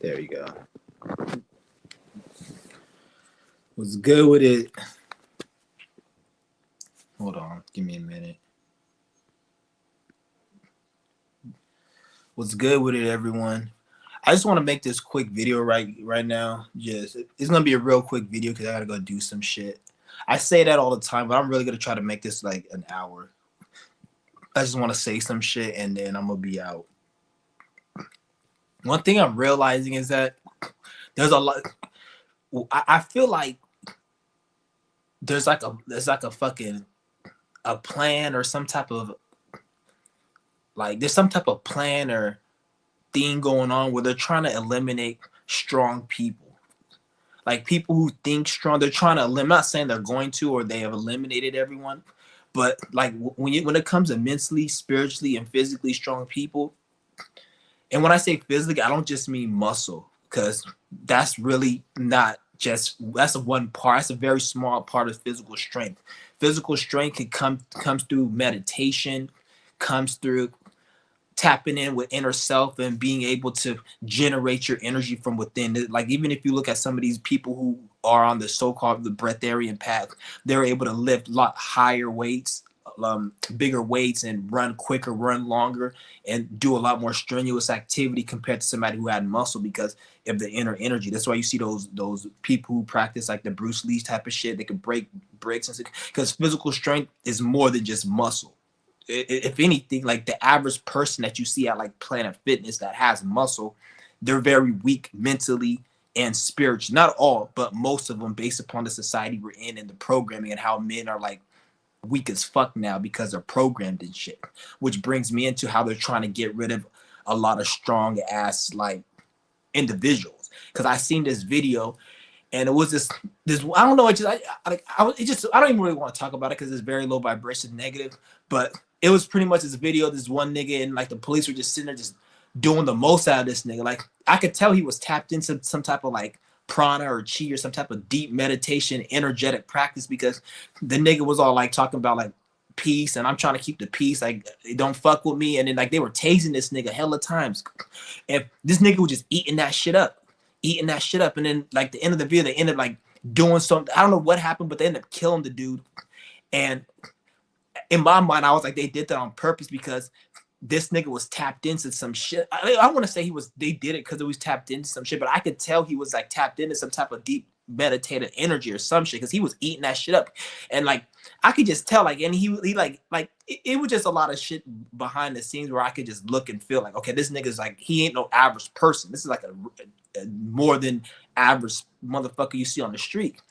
There you go. What's good with it? Hold on, give me a minute. What's good with it, everyone? I just want to make this quick video right now. It's gonna be a real quick video because I gotta go do some shit. I say that all the time, but I'm really gonna try to make this like an hour. I just want to say some shit and then I'm gonna be out. One thing I'm realizing is that there's a lot. I feel like there's like a fucking a plan or some type of there's some type of plan or thing going on where they're trying to eliminate strong people. Like people who think strong, they're trying to eliminate. I'm not saying they're going to or they have eliminated everyone, but like when it comes to mentally, spiritually, and physically strong people, and when I say physically, I don't just mean muscle, because that's really not just, that's a one part. That's a very small part of physical strength. Physical strength comes through meditation, comes through tapping in with inner self and being able to generate your energy from within. Like even if you look at some of these people who are on the so-called the breatharian path, they're able to lift a lot higher weights, bigger weights, and run quicker, run longer, and do a lot more strenuous activity compared to somebody who had muscle because of the inner energy. That's why you see those people who practice like the Bruce Lee type of shit. They can break breaks, because physical strength is more than just muscle. If anything, like the average person that you see at like Planet Fitness that has muscle, they're very weak mentally and spiritually. Not all, but most of them, based upon the society we're in and the programming and how men are like weak as fuck now because they're programmed and shit. Which brings me into how they're trying to get rid of a lot of strong ass like individuals. Because I seen this video and it was this I don't know, I don't even really want to talk about it because it's very low vibration negative, but it was pretty much this video of this one nigga, and like the police were just sitting there just doing the most out of this nigga. Like I could tell he was tapped into some type of like prana or chi or some type of deep meditation, energetic practice, because the nigga was all like talking about like peace, and I'm trying to keep the peace, like don't fuck with me, and then like they were tasing this nigga hella times, and this nigga was just eating that shit up, and then like the end of the video, they ended up like doing something. I don't know what happened, but they ended up killing the dude. And in my mind, I was like, they did that on purpose because this nigga was tapped into some shit. I want to say they did it because it was tapped into some shit, but I could tell he was like tapped into some type of deep meditative energy or some shit, because he was eating that shit up. And like I could just tell, like, and he like it was just a lot of shit behind the scenes where I could just look and feel like, okay, this nigga's like, he ain't no average person. This is like a more than average motherfucker you see on the street.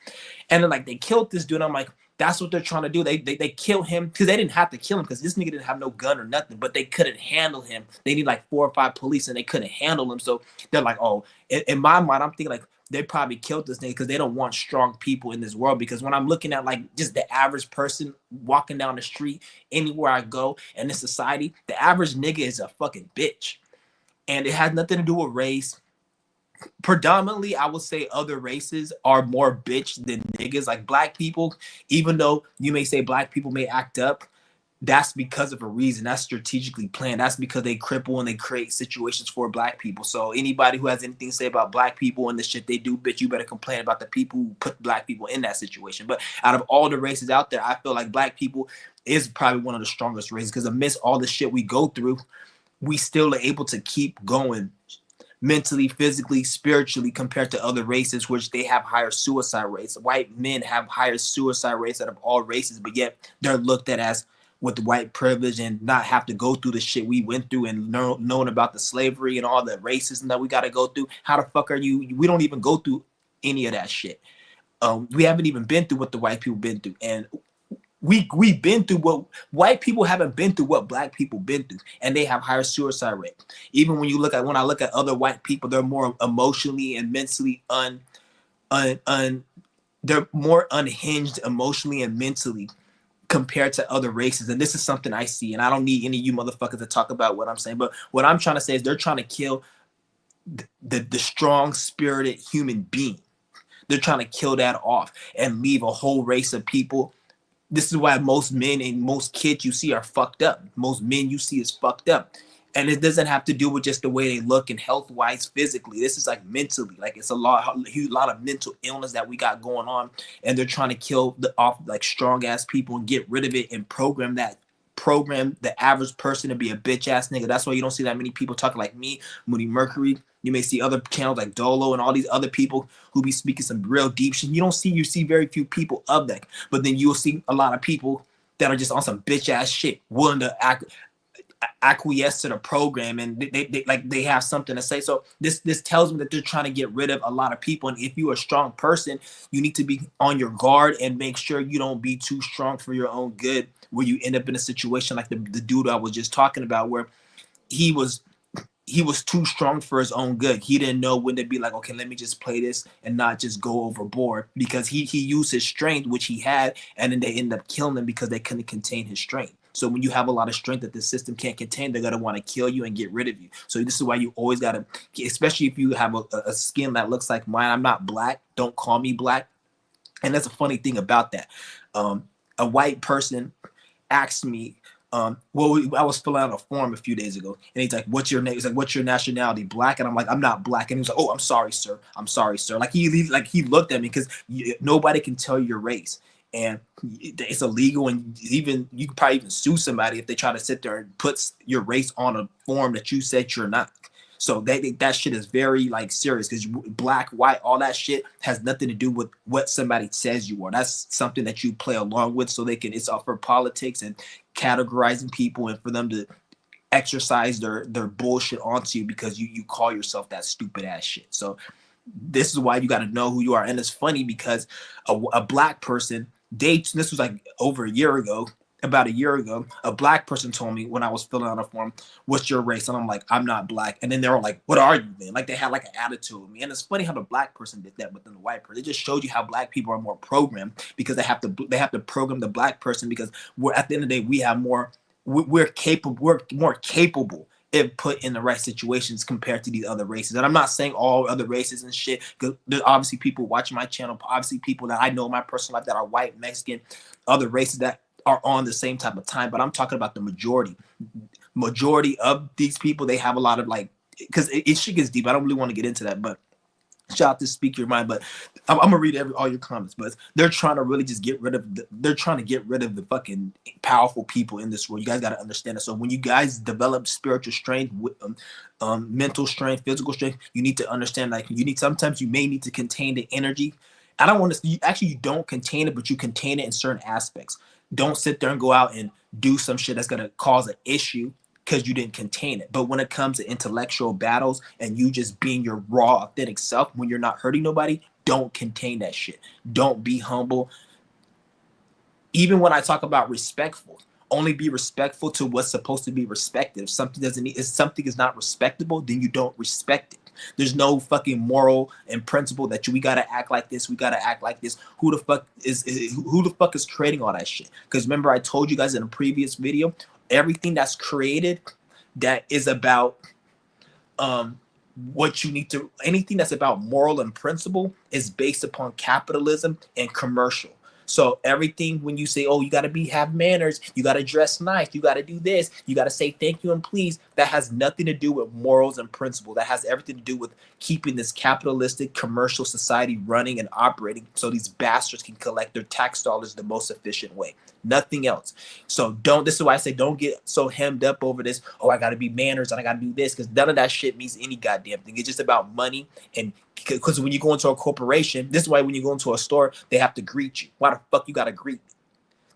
And then like they killed this dude. I'm like, that's what they're trying to do. They killed him because they didn't have to kill him because this nigga didn't have no gun or nothing, but they couldn't handle him. They need like 4 or 5 police and they couldn't handle him. So they're like, oh, in my mind, I'm thinking like they probably killed this nigga because they don't want strong people in this world. Because when I'm looking at like just the average person walking down the street anywhere I go in this society, the average nigga is a fucking bitch. And it has nothing to do with race. Predominantly, I would say other races are more bitch than niggas. Like black people, even though you may say black people may act up, that's because of a reason. That's strategically planned. That's because they cripple and they create situations for black people. So anybody who has anything to say about black people and the shit they do, bitch, you better complain about the people who put black people in that situation. But out of all the races out there, I feel like black people is probably one of the strongest races, because amidst all the shit we go through, we still are able to keep going mentally, physically, spiritually, compared to other races, which they have higher suicide rates. White men have higher suicide rates out of all races, but yet they're looked at as with white privilege and not have to go through the shit we went through and knowing about the slavery and all the racism that we got to go through. How the fuck are you? We don't even go through any of that shit. We haven't even been through what the white people been through, and we've been through what white people haven't been through, what black people been through, and they have higher suicide rate. Even when I look at other white people, they're more emotionally and mentally they're more unhinged emotionally and mentally compared to other races. And this is something I see, and I don't need any of you motherfuckers to talk about what I'm saying, but what I'm trying to say is they're trying to kill the strong spirited human being. They're trying to kill that off and leave a whole race of people. This is why most men and most kids you see are fucked up. Most men you see is fucked up. And it doesn't have to do with just the way they look and health wise physically. This is like mentally, like it's a huge lot of mental illness that we got going on, and they're trying to kill the off like strong ass people and get rid of it and program the average person to be a bitch ass nigga. That's why you don't see that many people talking like me, Moody Mercury. You may see other channels like Dolo and all these other people who be speaking some real deep shit. You see very few people of that, but then you'll see a lot of people that are just on some bitch ass shit, willing to acquiesce to the program, and they have something to say. So this tells me that they're trying to get rid of a lot of people. And if you're a strong person, you need to be on your guard and make sure you don't be too strong for your own good, where you end up in a situation like the dude I was just talking about, where he was too strong for his own good. He didn't know when to be like, okay, let me just play this and not just go overboard, because he used his strength, which he had, and then they end up killing him because they couldn't contain his strength. So when you have a lot of strength that the system can't contain, they're gonna want to kill you and get rid of you. So this is why you always gotta, especially if you have a skin that looks like mine. I'm not black. Don't call me black. And that's a funny thing about that. A white person asked me, I was filling out a form a few days ago, and he's like, "What's your name?" He's like, "What's your nationality?" Black, and I'm like, "I'm not black." And he was like, "Oh, I'm sorry, sir. I'm sorry, sir." Like he looked at me, because nobody can tell your race, and it's illegal. And even you could probably even sue somebody if they try to sit there and put your race on a form that you said you're not. So that shit is very like serious, because black, white, all that shit has nothing to do with what somebody says you are. That's something that you play along with, so they can. It's all for politics and categorizing people, and for them to exercise their bullshit onto you because you call yourself that stupid ass shit. So this is why you got to know who you are. And it's funny because a black person, this was like over a year ago, about a year ago, a black person told me when I was filling out a form, "What's your race?" And I'm like, "I'm not black." And then they were like, "What are you then?" Like they had like an attitude with me. And it's funny how the black person did that, but then the white person, it just showed you how black people are more programmed, because they have to program the black person, because we're, at the end of the day, we have more, we're more capable if put in the right situations compared to these other races. And I'm not saying all other races and shit, because there's obviously people watching my channel, obviously people that I know in my personal life that are white, Mexican, other races that are on the same type of time. But I'm talking about the majority of these people. They have a lot of like, because it shit gets deep. I don't really want to get into that, but shout out to Speak Your Mind. But I'm gonna read all your comments. But they're trying to really just get rid of the fucking powerful people in this world. You guys got to understand it. So when you guys develop spiritual strength, mental strength, physical strength, you need to understand, like, sometimes you may need to contain the energy. I don't want to. You don't contain it, but you contain it in certain aspects. Don't sit there and go out and do some shit that's gonna cause an issue because you didn't contain it. But when it comes to intellectual battles and you just being your raw, authentic self, when you're not hurting nobody, don't contain that shit. Don't be humble. Even when I talk about respectful, only be respectful to what's supposed to be respected. If something is not respectable, then you don't respect it. There's no fucking moral and principle that we gotta act like this. We gotta act like this. Who the fuck is creating all that shit? Because remember, I told you guys in a previous video, everything that's created that is about what you need to, anything that's about moral and principle is based upon capitalism and commercial. So everything, when you say, "Oh, you got to have manners, you got to dress nice, you got to do this, you got to say thank you and please," that has nothing to do with morals and principle. That has everything to do with keeping this capitalistic commercial society running and operating, so these bastards can collect their tax dollars the most efficient way. Nothing else. So this is why I say don't get so hemmed up over this. "Oh, I got to be manners and I got to do this," because none of that shit means any goddamn thing. It's just about money. And because when you go into a corporation, this is why when you go into a store, they have to greet you. Why the fuck you got to greet me?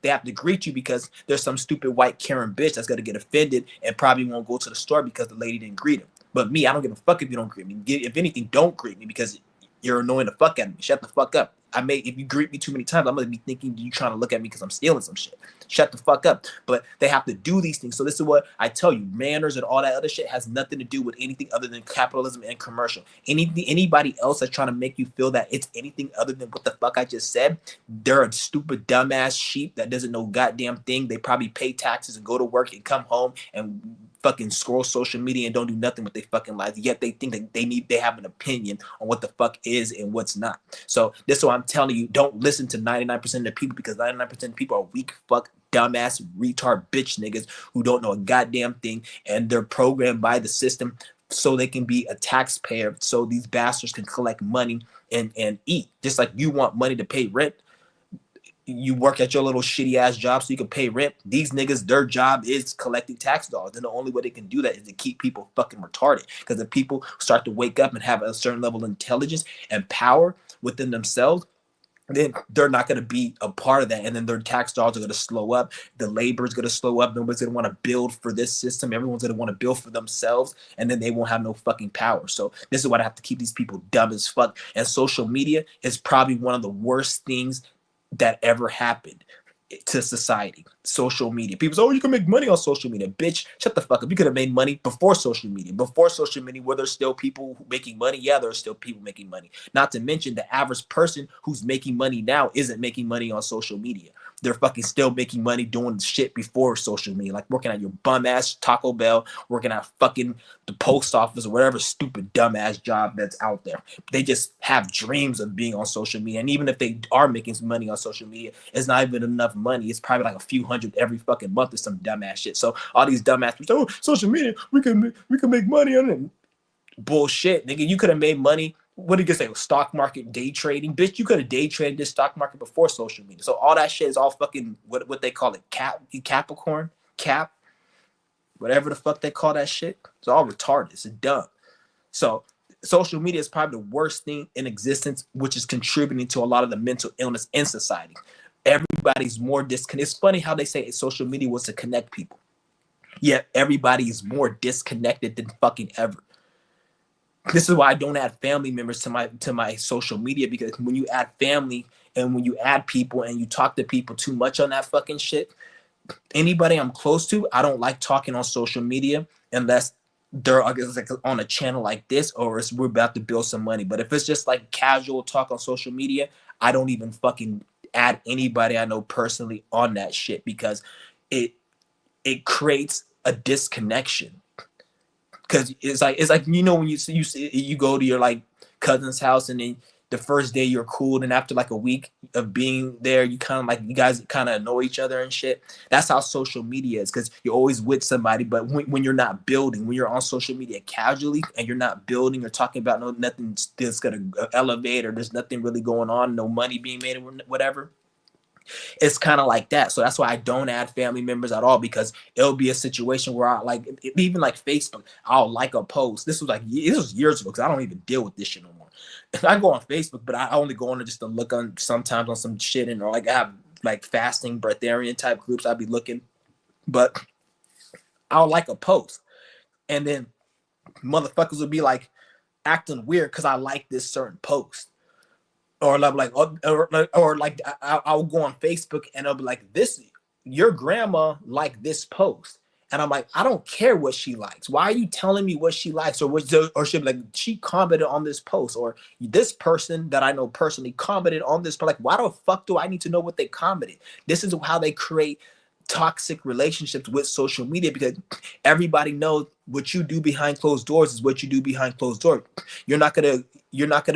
They have to greet you because there's some stupid white Karen bitch that's going to get offended and probably won't go to the store because the lady didn't greet him. But me, I don't give a fuck if you don't greet me. If anything, don't greet me, because you're annoying the fuck out of me. Shut the fuck up. If you greet me too many times, I'm gonna be thinking you trying to look at me because I'm stealing some shit. Shut the fuck up. But they have to do these things. So this is what I tell you: manners and all that other shit has nothing to do with anything other than capitalism and commercial. Anybody else that's trying to make you feel that it's anything other than what the fuck I just said, they're a stupid dumbass sheep that doesn't know goddamn thing. They probably pay taxes and go to work and come home and fucking scroll social media and don't do nothing with their fucking lives. Yet they think that they have an opinion on what the fuck is and what's not. So this is why I'm telling you, don't listen to 99% of the people, because 99% of people are weak, fuck, dumbass, retard, bitch niggas who don't know a goddamn thing, and they're programmed by the system so they can be a taxpayer, so these bastards can collect money and eat. Just like you want money to pay rent, you work at your little shitty ass job so you can pay rent. These niggas, their job is collecting tax dollars, and the only way they can do that is to keep people fucking retarded. Because if people start to wake up and have a certain level of intelligence and power within themselves, then they're not going to be a part of that, and then their tax dollars are going to slow up. The labor is going to slow up. Nobody's going to want to build for this system. Everyone's going to want to build for themselves, and then they won't have no fucking power. So this is why I have to keep these people dumb as fuck. And social media is probably one of the worst things that ever happened to society. Social media. People say, oh, you can make money on social media. Bitch, shut the fuck up. You could have made money before social media. Before social media, were there still people making money? Yeah, there are still people making money. Not to mention the average person who's making money now isn't making money on social media. They're fucking still making money doing shit before social media, like working at your bum ass Taco Bell, working at fucking the post office, or whatever stupid dumb ass job that's out there. They just have dreams of being on social media, and even if they are making some money on social media, it's not even enough money. It's probably like a few hundred every fucking month or some dumbass shit. So all these dumbass people, oh, social media, we can make money on it. Bullshit, nigga. You could have made money. What did you say? Stock market day trading, bitch. You could have day traded this stock market before social media. So all that shit is all fucking what they call it, Capricorn, whatever the fuck they call that shit. It's all retarded. It's dumb. So social media is probably the worst thing in existence, which is contributing to a lot of the mental illness in society. Everybody's more disconnected. It's funny how they say social media was to connect people, yet everybody is more disconnected than fucking ever. This is why I don't add family members to my social media, because when you add family and when you add people and you talk to people too much on that fucking shit, anybody I'm close to, I don't like talking on social media unless they're like on a channel like this, or we're about to build some money. But if it's just like casual talk on social media, I don't even fucking add anybody I know personally on that shit, because it creates a disconnection. Because it's like you know when you go to your like cousin's house, and then the first day you're cool, and after like a week of being there, you kind of like, you guys kind of annoy each other and shit. That's how social media is, because you're always with somebody. But when you're not building, when you're on social media casually and you're not building or talking about nothing that's gonna elevate, or there's nothing really going on, no money being made or whatever, it's kind of like that. So that's why I don't add family members at all, because it'll be a situation where I like, even like Facebook, I'll like a post. This was years ago, because I don't even deal with this shit no more. I go on Facebook, but I only go on it just to look on sometimes on some shit, and or like I have like fasting breatharian type groups I'd be looking. But I'll like a post, and then motherfuckers will be like acting weird because I like this certain post. Or like, I'll go on Facebook and I'll be like, your grandma liked this post, and I'm like, I don't care what she likes. Why are you telling me what she likes, or she'll be like, she commented on this post, or this person that I know personally commented on this. But like, why the fuck do I need to know what they commented? This is how they create toxic relationships with social media, because everybody knows what you do behind closed doors is what you do behind closed doors. You're not gonna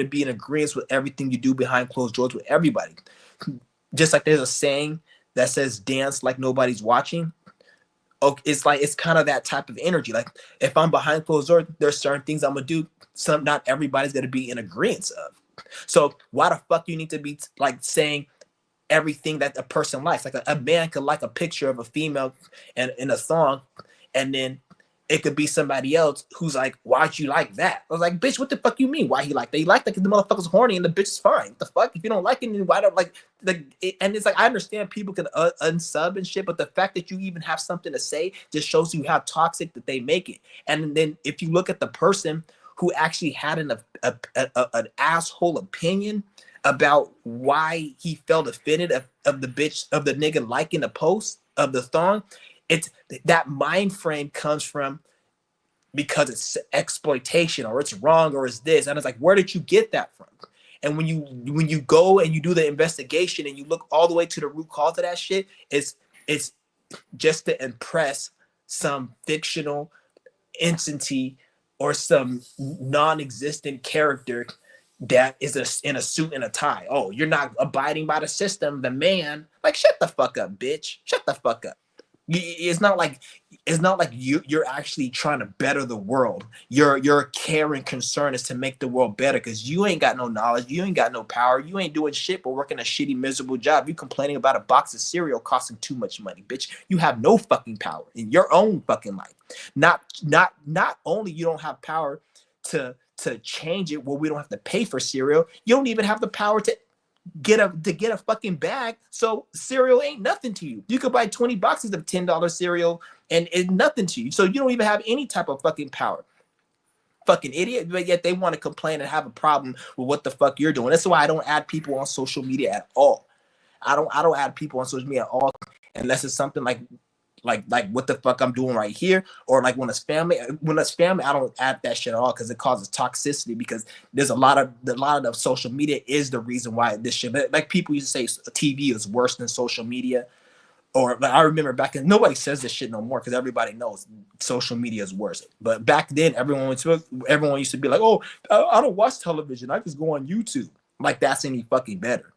be in agreement with everything you do behind closed doors with everybody. Just like there's a saying that says dance like nobody's watching. Okay, it's kind of that type of energy. Like if I'm behind closed doors, there's certain things I'm gonna do. Not everybody's gonna be in agreement of. So why the fuck you need to be like saying everything that a person likes? Like a man could like a picture of a female and in a song, and then it could be somebody else who's like, why'd you like that? I was like, bitch, what the fuck you mean? Why he like that? He liked that because the motherfucker's horny and the bitch is fine. What the fuck? If you don't like it, then why don't like it? And it's like, I understand people can unsub and shit, but the fact that you even have something to say just shows you how toxic that they make it. And then if you look at the person who actually had an asshole opinion about why he felt offended of the nigga liking the post of the thong, it's that mind frame comes from because it's exploitation, or it's wrong, or it's this, and it's like, where did you get that from? And when you go and you do the investigation and you look all the way to the root cause of that shit, it's just to impress some fictional entity or some non-existent character that is in a suit and a tie. Oh, you're not abiding by the system, the man. Like, shut the fuck up, bitch. Shut the fuck up. It's not like you're actually trying to better the world. Your care and concern is to make the world better because you ain't got no knowledge, you ain't got no power, you ain't doing shit but working a shitty, miserable job. You complaining about a box of cereal costing too much money, bitch. You have no fucking power in your own fucking life. Not only you don't have power to change it where we don't have to pay for cereal, you don't even have the power to get a fucking bag. So cereal ain't nothing to you. You could buy 20 boxes of $10 cereal and it's nothing to you. So you don't even have any type of fucking power. Fucking idiot. But yet they want to complain and have a problem with what the fuck you're doing. That's why I don't add people on social media at all. I don't add people on social media at all unless it's something like what the fuck I'm doing right here, or like when it's family, I don't add that shit at all because it causes toxicity. Because there's a lot of the social media is the reason why this shit. Like people used to say TV is worse than social media, or like I remember back then nobody says this shit no more because everybody knows social media is worse. But back then everyone used to be like, oh, I don't watch television, I just go on YouTube. Like that's any fucking better.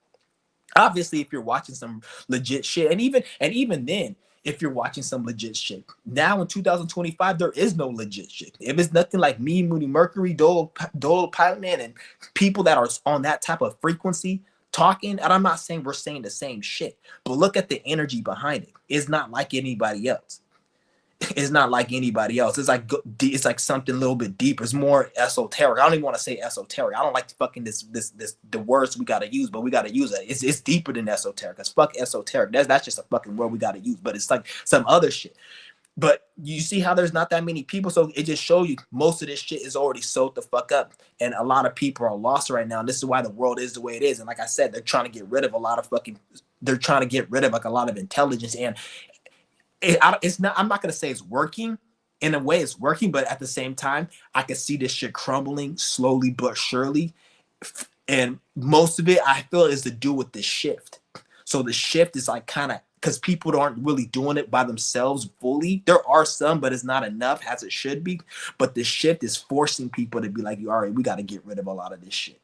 Obviously, if you're watching some legit shit, and even then, if you're watching some legit shit, now in 2025, there is no legit shit. If it's nothing like me, Moody Mercury, Dole Pilot Man, and people that are on that type of frequency talking, and I'm not saying we're saying the same shit, but look at the energy behind it. It's not like anybody else. It's not like anybody else. It's like something a little bit deeper. It's more esoteric. I don't even want to say esoteric. I don't like fucking this the words we gotta use, but we gotta use it. It's deeper than esoteric. Cause fuck esoteric. That's just a fucking word we gotta use. But it's like some other shit. But you see how there's not that many people, so it just shows you most of this shit is already sold the fuck up, and a lot of people are lost right now. And this is why the world is the way it is. And like I said, they're trying to get rid of a lot of like a lot of intelligence. And it's not. I'm not gonna say it's working. In a way, it's working, but at the same time, I can see this shit crumbling slowly but surely. And most of it, I feel, is to do with the shift. So the shift is like kind of because people aren't really doing it by themselves fully. There are some, but it's not enough as it should be. But the shift is forcing people to be like, all right, we got to get rid of a lot of this shit.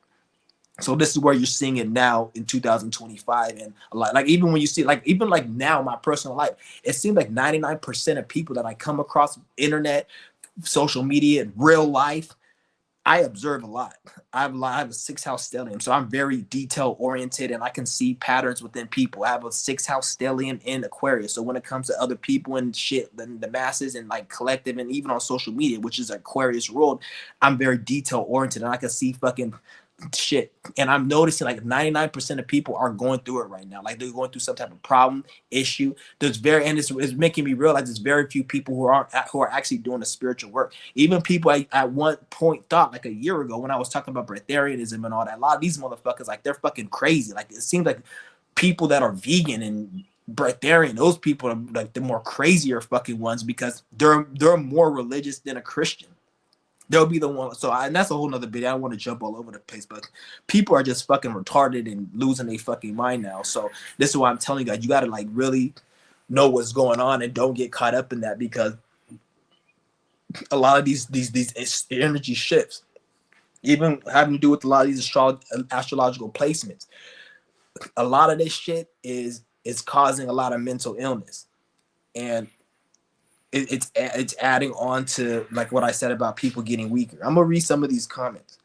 So this is where you're seeing it now in 2025, and a lot, like even when you see even now in my personal life, it seems like 99% of people that I come across, internet, social media, in real life, I observe a lot. I have a 6th house stellium, so I'm very detail oriented, and I can see patterns within people. I have a 6th house stellium in Aquarius, so when it comes to other people and shit, the masses and like collective, and even on social media, which is Aquarius world, I'm very detail oriented, and I can see fucking shit. And I'm noticing like 99% of people are going through it right now. Like they're going through some type of problem, issue. It's making me realize there's very few people who are actually doing the spiritual work. Even people I at one point thought like a year ago when I was talking about breatharianism and all that, a lot of these motherfuckers, like they're fucking crazy. Like it seems like people that are vegan and breatharian, those people are like the more crazier fucking ones because they're more religious than a Christian. They'll be the one. So and that's a whole nother video. I don't want to jump all over the place, but people are just fucking retarded and losing their fucking mind now. So this is why I'm telling you guys, you got to like really know what's going on and don't get caught up in that, because a lot of these energy shifts, even having to do with a lot of these astrological placements, a lot of this shit is causing a lot of mental illness. And it's adding on to like what I said about people getting weaker. I'm gonna read some of these comments.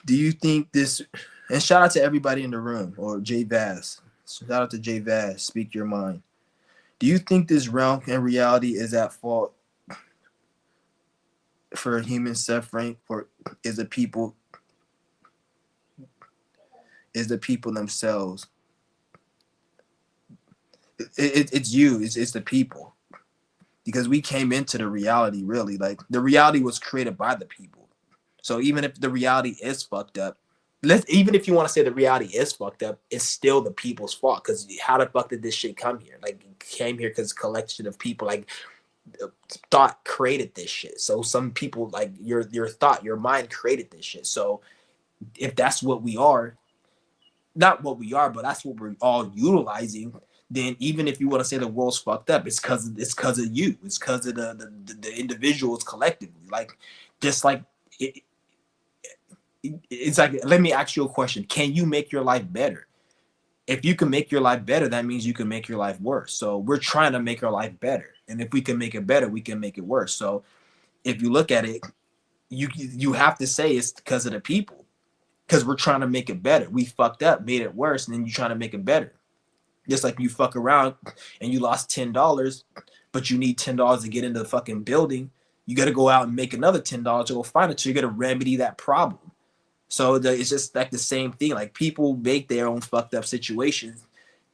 Do you think this? And shout out to everybody in the room, or Jay Vaz. Shout out to Jay Vaz. Speak your mind. Do you think this realm and reality is at fault for human suffering, or is the people themselves? It's you. It's the people. Because we came into the reality, really. Like the reality was created by the people. So even if the reality is fucked up, even if you want to say the reality is fucked up, it's still the people's fault. Because how the fuck did this shit come here? Like it came here because a collection of people like thought created this shit. So some people like your thought, your mind created this shit. So if that's what we are, not what we are, but that's what we're all utilizing, then even if you want to say the world's fucked up, it's because of you. It's because of the individuals collectively. Like, just like it, it's like, let me ask you a question: can you make your life better? If you can make your life better, that means you can make your life worse. So we're trying to make our life better, and if we can make it better, we can make it worse. So if you look at it, you have to say it's because of the people, because we're trying to make it better. We fucked up, made it worse, and then you're trying to make it better. Just like you fuck around and you lost $10, but you need $10 to get into the fucking building. You got to go out and make another $10 to go find it. So you got to remedy that problem. So it's just like the same thing. Like, people make their own fucked up situations,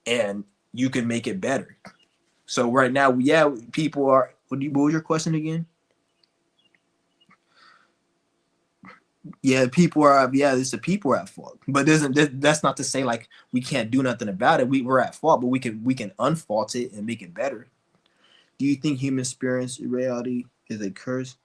and you can make it better. So right now, yeah, people are. What was your question again? Yeah, people are. Yeah, it's the people are at fault. But that's not to say like we can't do nothing about it. We're at fault, but we can unfault it and make it better. Do you think human experience reality is a curse?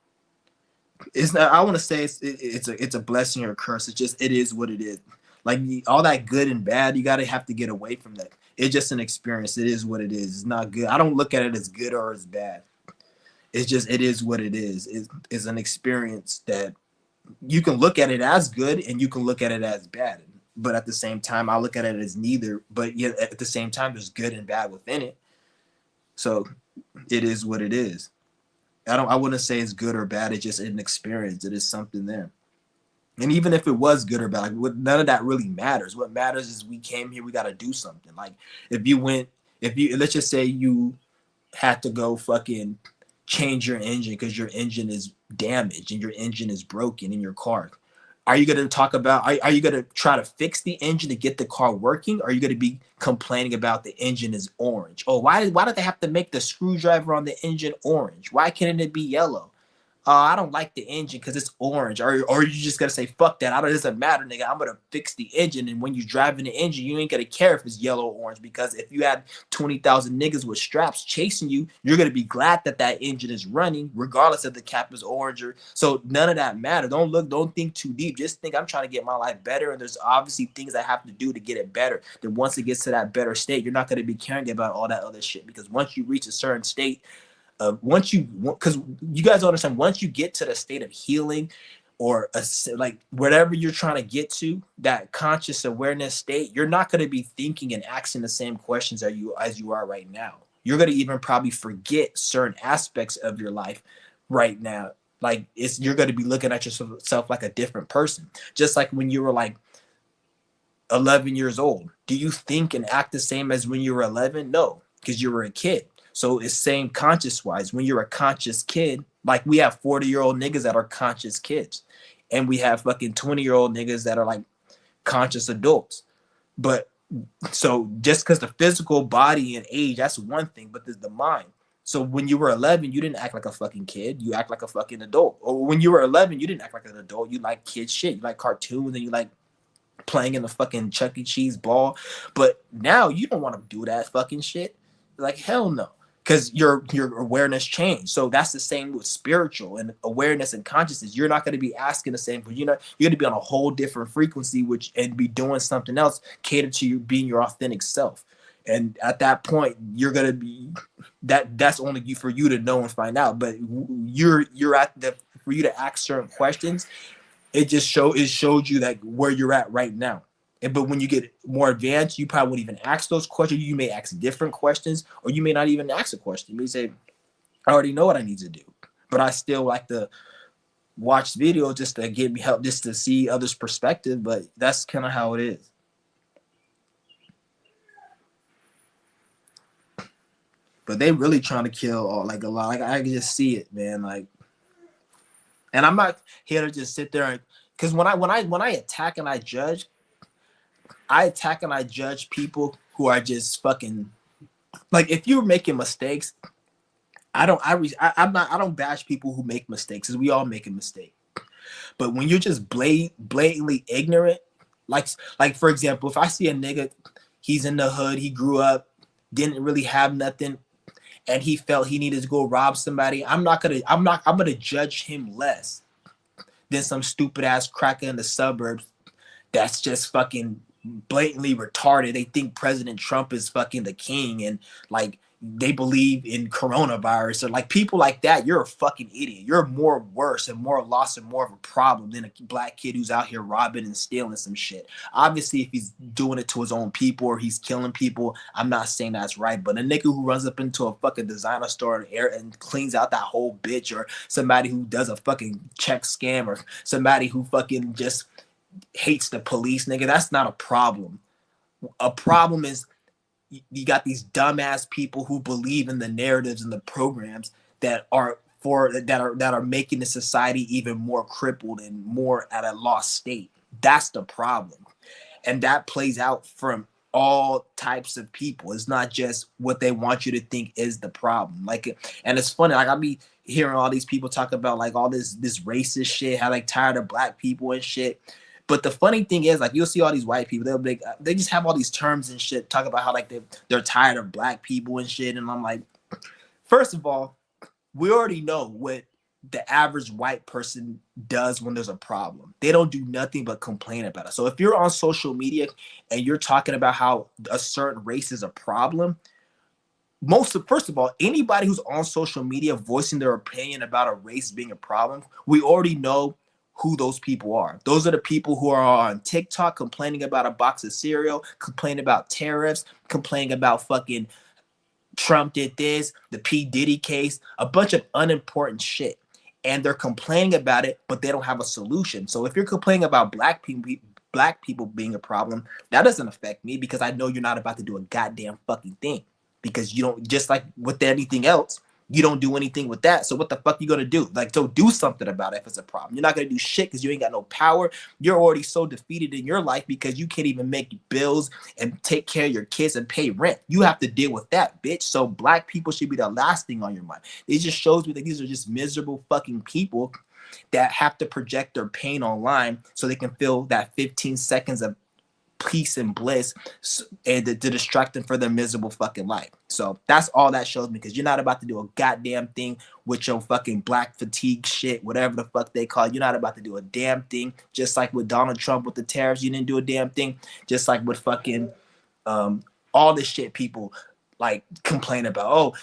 It's not. I want to say it's a blessing or a curse. It's just, it is what it is. Like, all that good and bad, you gotta have to get away from that. It's just an experience. It is what it is. It's not good. I don't look at it as good or as bad. It's just, it is what it is. It's an experience that you can look at it as good and you can look at it as bad. But at the same time, I look at it as neither. But yet at the same time, there's good and bad within it. So it is what it is. I wouldn't say it's good or bad. It's just an experience. It is something there. And even if it was good or bad, like, none of that really matters. What matters is we came here, we got to do something. Like, let's just say you had to go fucking change your engine because your engine is damaged and your engine is broken in your car. Are you going to talk about, are you going to try to fix the engine to get the car working? Or are you going to be complaining about the engine is orange? Oh, why do they have to make the screwdriver on the engine orange? Why can't it be yellow? I don't like the engine because it's orange. Or you just gotta say, fuck that. It doesn't matter, nigga. I'm gonna fix the engine. And when you're driving the engine, you ain't gonna care if it's yellow or orange, because if you had 20,000 niggas with straps chasing you, you're gonna be glad that that engine is running, regardless if the cap is orange. So none of that matter. Don't think too deep. Just think, I'm trying to get my life better, and there's obviously things I have to do to get it better. Then once it gets to that better state, you're not gonna be caring about all that other shit, because once you reach a certain state, because you guys understand, once you get to the state of healing, or like whatever you're trying to get to, that conscious awareness state, you're not going to be thinking and asking the same questions as you are right now. You're going to even probably forget certain aspects of your life right now. Like, you're going to be looking at yourself like a different person. Just like when you were like 11 years old, do you think and act the same as when you were 11? No, because you were a kid. So it's same conscious wise. When you're a conscious kid, like, we have 40-year-old niggas that are conscious kids, and we have fucking 20-year-old niggas that are like conscious adults. But so just because the physical body and age, that's one thing, but there's the mind. So when you were 11, you didn't act like a fucking kid. You act like a fucking adult. Or when you were 11, you didn't act like an adult. You like kid shit. You like cartoons, and you like playing in the fucking Chuck E. Cheese ball. But now you don't want to do that fucking shit. Like, hell no. Because your awareness changed. So that's the same with spiritual and awareness and consciousness. You're not going to be asking the same, but you're going to be on a whole different frequency, and be doing something else catered to you being your authentic self. And at that point, you're going to be that's only for you to know and find out. But you're at for you to ask certain questions. It showed you that where you're at right now. But when you get more advanced, you probably won't even ask those questions. You may ask different questions, or you may not even ask a question. You may say, I already know what I need to do, but I still like to watch videos just to get me help, just to see others' perspective. But that's kind of how it is. But they really trying to kill like a lot. Like, I can just see it, man. Like, and I'm not here to just sit there and, because when I attack and I judge, people who are just fucking, like, if you're making mistakes, I don't bash people who make mistakes, because we all make a mistake. But when you're just blatantly ignorant, like for example, if I see a nigga, he's in the hood, he grew up, didn't really have nothing, and he felt he needed to go rob somebody, I'm gonna judge him less than some stupid ass cracker in the suburbs that's just fucking blatantly retarded. They think President Trump is fucking the king, and like they believe in coronavirus, or like people like that. You're a fucking idiot. You're more worse and more lost and more of a problem than a black kid who's out here robbing and stealing some shit. Obviously, if he's doing it to his own people or he's killing people, I'm not saying that's right. But a nigga who runs up into a fucking designer store and cleans out that whole bitch, or somebody who does a fucking check scam, or somebody who fucking just hates the police, nigga, that's not a problem. A problem is you got these dumbass people who believe in the narratives and the programs that are making the society even more crippled and more at a lost state. That's the problem. And that plays out from all types of people. It's not just what they want you to think is the problem. Like, and it's funny, like I'll be hearing all these people talk about like all this racist shit, how like tired of black people and shit. But the funny thing is, like, you'll see all these white people, they just have all these terms and shit, talk about how like they're tired of black people and shit. And I'm like, first of all, we already know what the average white person does when there's a problem. They don't do nothing but complain about it. So if you're on social media and you're talking about how a certain race is a problem, first of all, anybody who's on social media voicing their opinion about a race being a problem, we already know who those people are. Those are the people who are on TikTok complaining about a box of cereal, complaining about tariffs, complaining about fucking Trump did this, the P. Diddy case, a bunch of unimportant shit. And they're complaining about it, but they don't have a solution. So if you're complaining about black people being a problem, that doesn't affect me because I know you're not about to do a goddamn fucking thing. Because you don't, just like with anything else, you don't do anything with that. So what the fuck you gonna do? Like, so do something about it if it's a problem. You're not gonna do shit because you ain't got no power. You're already so defeated in your life because you can't even make bills and take care of your kids and pay rent. You have to deal with that, bitch. So black people should be the last thing on your mind. It just shows me that these are just miserable fucking people that have to project their pain online so they can feel that 15 seconds of peace and bliss and to distract them for their miserable fucking life. So that's all that shows me, because you're not about to do a goddamn thing with your fucking black fatigue shit, whatever the fuck they call it. You're not about to do a damn thing. Just like with Donald Trump with the tariffs, you didn't do a damn thing. Just like with fucking all this shit people like complain about. Oh,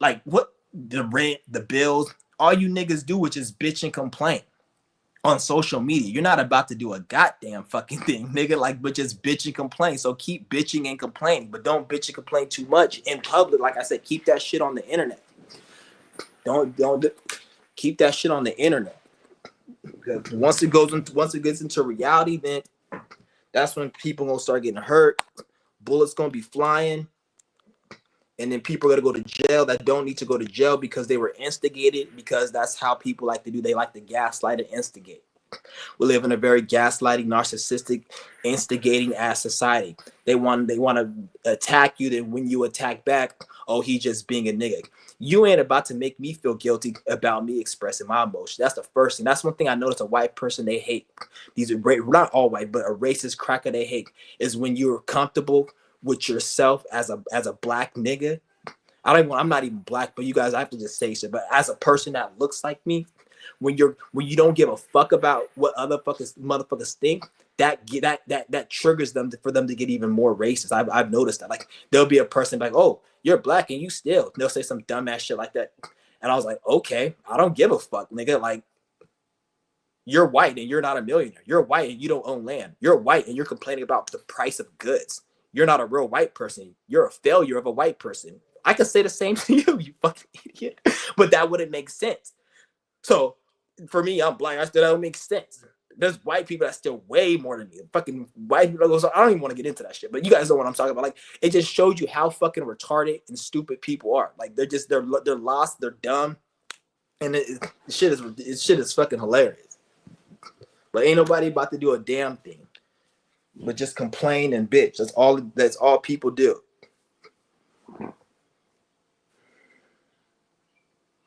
like what, the rent, the bills, all you niggas do is just bitch and complain on social media. You're not about to do a goddamn fucking thing, nigga, like, but just bitch and complain. So keep bitching and complaining, but don't bitch and complain too much in public. Like I said, keep that shit on the internet. Don't keep that shit on the internet. Because once it gets into reality, then that's when people gonna start getting hurt. Bullets gonna be flying. And then people are going to go to jail that don't need to go to jail because they were instigated, because that's how people like to do. They like to gaslight and instigate. We live in a very gaslighting, narcissistic, instigating ass society. They want to attack you. Then when you attack back, oh, he just being a nigga. You ain't about to make me feel guilty about me expressing my emotion. That's the first thing. That's one thing I noticed a white person they hate. These are not all white, but a racist cracker they hate is when you're comfortable with yourself as a black nigga. I'm not even black, but you guys, I have to just say shit. But as a person that looks like me, when you don't give a fuck about what other motherfuckers think, that triggers them for them to get even more racist. I've noticed that. Like, there'll be a person like, oh, you're black and you still, they'll say some dumbass shit like that. And I was like, okay, I don't give a fuck, nigga. Like, you're white and you're not a millionaire. You're white and you don't own land. You're white and you're complaining about the price of goods. You're not a real white person. You're a failure of a white person. I could say the same to you, you fucking idiot. But that wouldn't make sense. So for me, I'm black. That don't make sense. There's white people that's still way more than me. Fucking white people. So I don't even want to get into that shit. But you guys know what I'm talking about. Like, it just shows you how fucking retarded and stupid people are. Like, they're lost. They're dumb. And shit is fucking hilarious. But ain't nobody about to do a damn thing but just complain and bitch. That's all people do.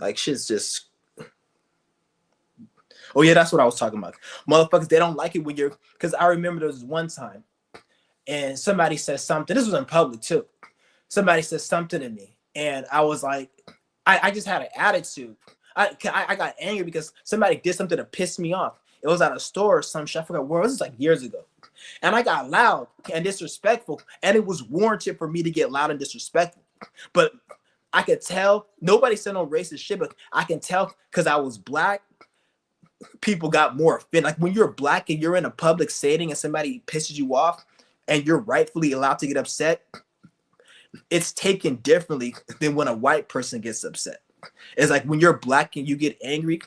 Like, shit's just, oh yeah, that's what I was talking about. Motherfuckers, they don't like it when you're, because I remember there was one time and somebody said something, this was in public too. Somebody said something to me and I was like, I just had an attitude. I got angry because somebody did something to piss me off. It was at a store or some shit. I forgot where. It was like years ago. And I got loud and disrespectful, and it was warranted for me to get loud and disrespectful. But I could tell nobody said no racist shit, but I can tell because I was black, people got more offended. Like when you're black and you're in a public setting and somebody pisses you off and you're rightfully allowed to get upset, it's taken differently than when a white person gets upset. It's like when you're black and you get angry,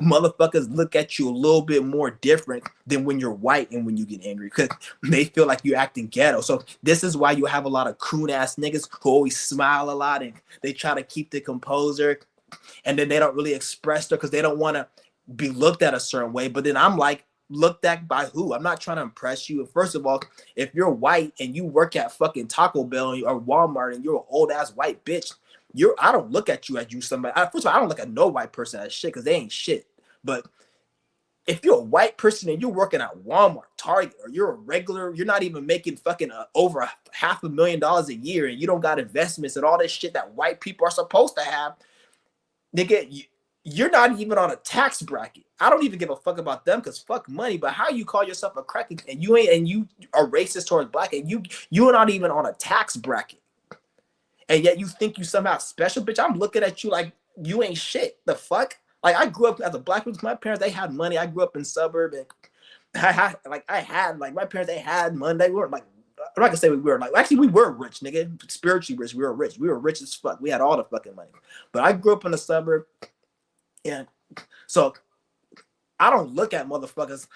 motherfuckers look at you a little bit more different than when you're white and when you get angry because they feel like you're acting ghetto. So this is why you have a lot of coon ass niggas who always smile a lot and they try to keep the composure, and then they don't really express it because they don't want to be looked at a certain way. But then I'm like, looked at by who? I'm not trying to impress you. And first of all, if you're white and you work at fucking Taco Bell or Walmart and you're an old ass white bitch, I don't look at you as you somebody. First of all, I don't look at no white person as shit because they ain't shit. But if you're a white person and you're working at Walmart, Target, or you're a regular, you're not even making fucking over $500,000 a year and you don't got investments and all this shit that white people are supposed to have, nigga, you're not even on a tax bracket. I don't even give a fuck about them because fuck money. But how you call yourself a crackhead and you are racist towards black and you are not even on a tax bracket, and yet you think you somehow special, bitch? I'm looking at you like you ain't shit. The fuck? Like I grew up as a black person. My parents, they had money. I grew up in suburb and my parents, they had money. They weren't like, I'm not gonna say we were like, actually we were rich, nigga. Spiritually rich. We were rich. We were rich as fuck. We had all the fucking money. But I grew up in a suburb. Yeah, so I don't look at motherfuckers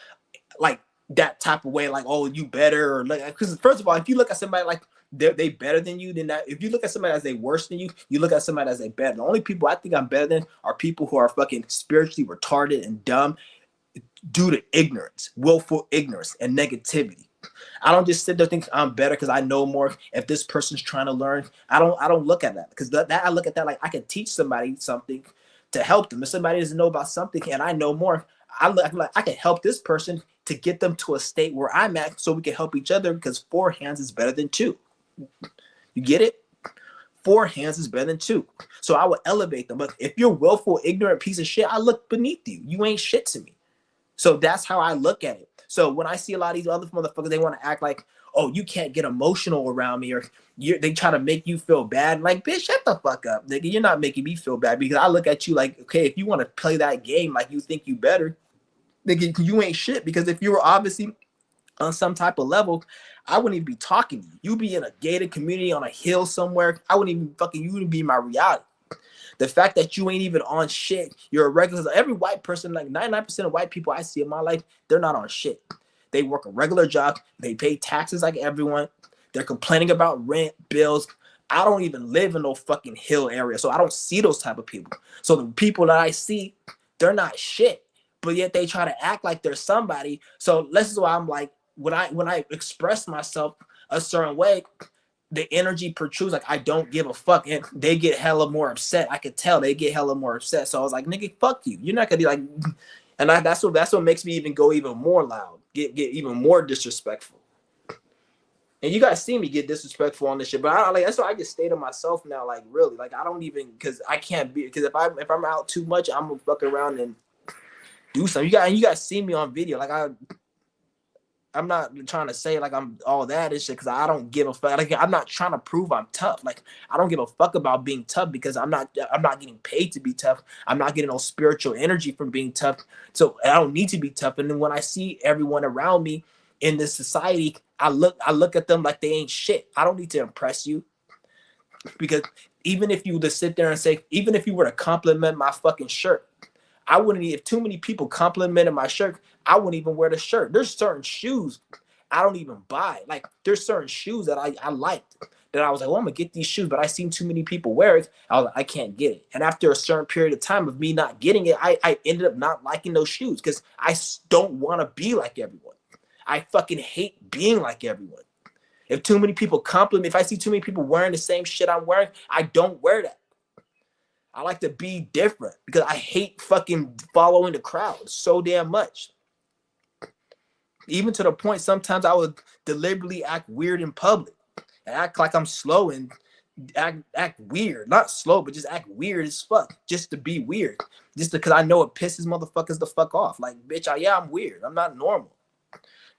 like that type of way, like, oh, you better, or like, because first of all, if you look at somebody like they better than you, then that, if you look at somebody as they worse than you look at somebody as they better. The only people I think I'm better than are people who are fucking spiritually retarded and dumb due to ignorance, willful ignorance and negativity. I don't just sit there thinking I'm better because I know more. If this person's trying to learn, I don't look at that because that I look at that like I can teach somebody something to help them. If somebody doesn't know about something and I know more, I look like I can help this person to get them to a state where I'm at so we can help each other because 4 hands is better than 2. You get it? 4 hands is better than 2. So I would elevate them. But if you're willful, ignorant piece of shit, I look beneath you. You ain't shit to me. So that's how I look at it. So when I see a lot of these other motherfuckers, they want to act like, oh, you can't get emotional around me, or they try to make you feel bad. Like, bitch, shut the fuck up, nigga. You're not making me feel bad because I look at you like, okay, if you want to play that game like you think you better, nigga, you ain't shit. Because if you were obviously on some type of level, I wouldn't even be talking to you. You'd be in a gated community on a hill somewhere. I wouldn't even you wouldn't be my reality. The fact that you ain't even on shit, you're a regular. Every white person, like 99% of white people I see in my life, they're not on shit. They work a regular job. They pay taxes like everyone. They're complaining about rent, bills. I don't even live in no fucking hill area, so I don't see those type of people. So the people that I see, they're not shit, but yet they try to act like they're somebody. So this is why I'm like, when I express myself a certain way, the energy protrudes. Like I don't give a fuck, and they get hella more upset. I could tell they get hella more upset. So I was like, nigga, fuck you. You're not gonna be like, and that's what makes me even go even more loud, get even more disrespectful. And you guys see me get disrespectful on this shit, but that's why I just stay to myself now. Like really, like I don't even, because I can't be, because if I'm out too much, I'm gonna fuck around and do something. You guys see me on video, like I'm not trying to say like I'm all that and shit because I don't give a fuck. Like I'm not trying to prove I'm tough. Like I don't give a fuck about being tough because I'm not getting paid to be tough. I'm not getting no spiritual energy from being tough. So I don't need to be tough. And then when I see everyone around me in this society, I look at them like they ain't shit. I don't need to impress you, because even if you just sit there and say, even if you were to compliment my fucking shirt, I wouldn't. If too many people complimented my shirt, I wouldn't even wear the shirt. There's certain shoes I don't even buy. Like there's certain shoes that I liked that I was like, well, I'm gonna get these shoes, but I seen too many people wear it. I was like, I can't get it. And after a certain period of time of me not getting it, I ended up not liking those shoes because I don't want to be like everyone. I fucking hate being like everyone. If too many people compliment, if I see too many people wearing the same shit I'm wearing, I don't wear that. I like to be different because I hate fucking following the crowd so damn much. Even to the point sometimes I would deliberately act weird in public and act like I'm slow and act weird. Not slow, but just act weird as fuck just to be weird. Just because I know it pisses motherfuckers the fuck off. Like, bitch, yeah, I'm weird. I'm not normal.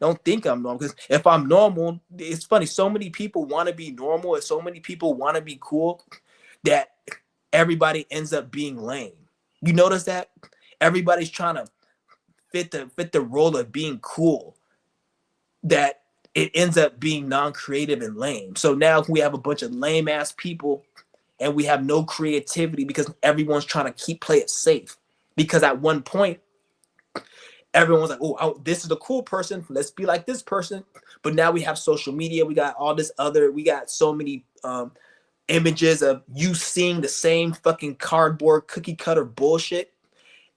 Don't think I'm normal, because if I'm normal, it's funny. So many people want to be normal, and so many people want to be cool that everybody ends up being lame. You notice that everybody's trying to fit the role of being cool, that it ends up being non-creative and lame. So now we have a bunch of lame ass people, and we have no creativity because everyone's trying to play it safe. Because at one point, everyone's like, oh, this is a cool person, let's be like this person. But now we have social media, we got all this other, we got so many images of you seeing the same fucking cardboard cookie cutter bullshit.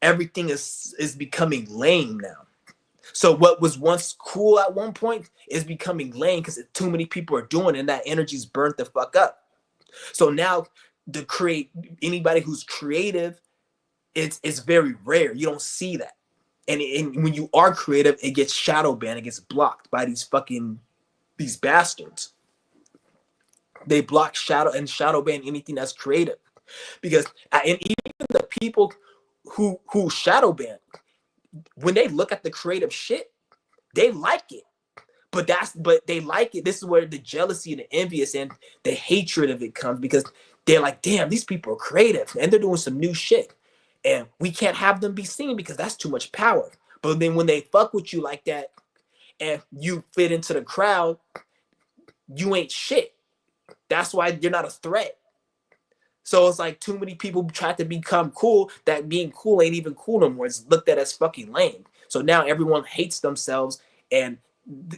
Everything is becoming lame now. So what was once cool at one point is becoming lame because too many people are doing it, and that energy's burnt the fuck up. So now to create anybody who's creative, it's very rare. You don't see that. And when you are creative, it gets shadow banned, it gets blocked by these bastards. They block shadow ban anything that's creative. Because and even the people who shadow ban, when they look at the creative shit, they like it. But they like it. This is where the jealousy and the envious and the hatred of it comes, because they're like, damn, these people are creative and they're doing some new shit. And we can't have them be seen because that's too much power. But then when they fuck with you like that and you fit into the crowd, you ain't shit. That's why you're not a threat. So it's like too many people try to become cool, that being cool ain't even cool no more. It's looked at as fucking lame. So now everyone hates themselves, and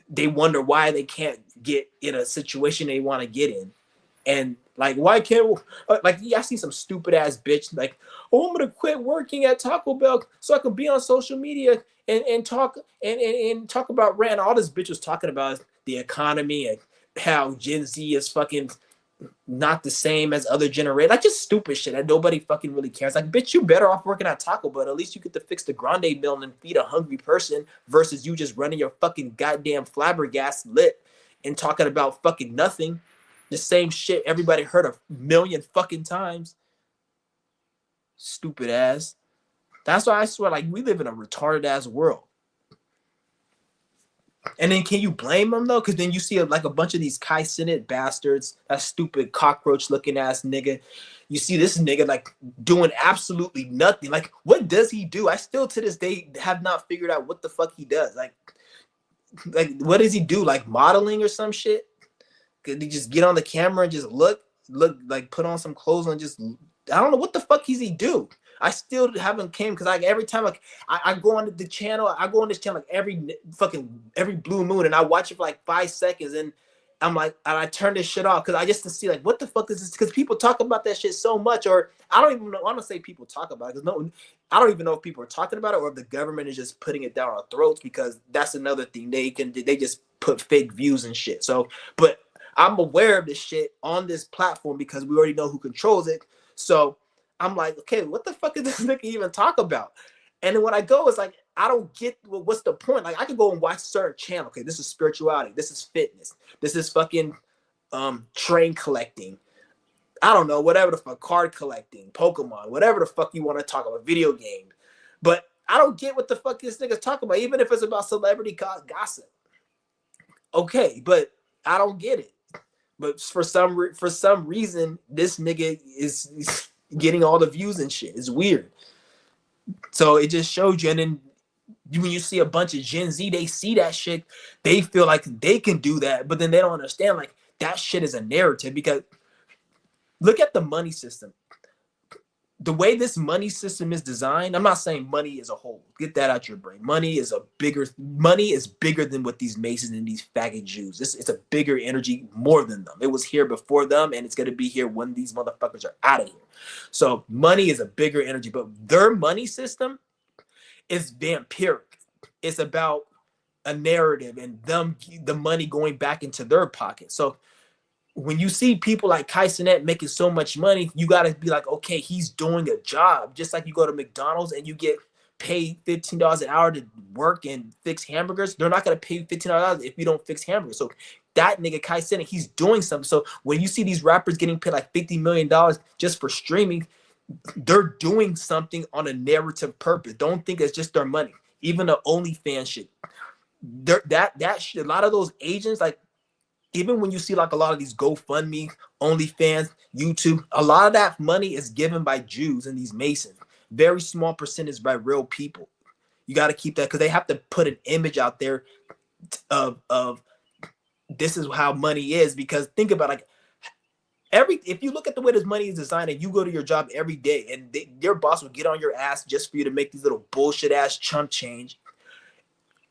they wonder why they can't get in a situation they want to get in. And like, why can't, like, I see some stupid ass bitch like, oh, I'm gonna quit working at Taco Bell so I can be on social media and talk and talk about Rant. All this bitch was talking about the economy and how Gen Z is fucking not the same as other generations. Like, just stupid shit that nobody fucking really cares. Like, bitch, you better off working at Taco Bell. At least you get to fix the grande meal and feed a hungry person, versus you just running your fucking goddamn flabbergast lit and talking about fucking nothing. The same shit everybody heard a million fucking times. Stupid ass. That's why I swear, like, we live in a retarded ass world. And then can you blame them though? Because then you see like a bunch of these Kai Cenat bastards, that stupid cockroach looking ass nigga. You see this nigga like doing absolutely nothing. Like, what does he do? I still to this day have not figured out what the fuck he does. Like what does he do? Like modeling or some shit? Could he just get on the camera and just look like put on some clothes and just, I don't know what the fuck does he do. I still haven't came, because like every time like I go on the channel, I go on this channel like every blue moon, and I watch it for like 5 seconds, and I'm like, and I turn this shit off because I just to see like what the fuck is this? Because people talk about that shit so much, or I don't even know. I don't say people talk about it because no, I don't even know if people are talking about it or if the government is just putting it down our throats, because that's another thing. They just put fake views and shit. So, but I'm aware of this shit on this platform because we already know who controls it. So I'm like, okay, what the fuck is this nigga even talk about? And then when I go, it's like, I don't get what's the point. Like, I could go and watch certain channel. Okay, this is spirituality. This is fitness. This is fucking train collecting. I don't know, whatever the fuck, card collecting, Pokemon, whatever the fuck you want to talk about, video games. But I don't get what the fuck this nigga's talking about, even if it's about celebrity gossip. Okay, but I don't get it. But for some reason, this nigga is getting all the views and shit. It's weird. So it just showed you. And then when you see a bunch of Gen Z, they see that shit, they feel like they can do that, but then they don't understand like that shit is a narrative. Because look at the money system. The way this money system is designed, I'm not saying money as a whole. Get that out your brain. Money is bigger than what these Masons and these faggot Jews. It's a bigger energy, more than them. It was here before them, and it's gonna be here when these motherfuckers are out of here. So money is a bigger energy, but their money system is vampiric. It's about a narrative and the money going back into their pocket. So when you see people like Kai Cenat making so much money, you got to be like, okay, he's doing a job. Just like you go to McDonald's and you get paid $15 an hour to work and fix hamburgers. They're not going to pay you $15 if you don't fix hamburgers. So that nigga Kai Cenat, he's doing something. So when you see these rappers getting paid like $50 million just for streaming, they're doing something on a narrative purpose. Don't think it's just their money. Even the OnlyFans shit. that shit, a lot of those agents, like even when you see like a lot of these GoFundMe, OnlyFans, YouTube, a lot of that money is given by Jews and these Masons. Very small percentage by real people. You got to keep that because they have to put an image out there of this is how money is. Because think about like if you look at the way this money is designed and you go to your job every day and your boss will get on your ass just for you to make these little bullshit ass chump change.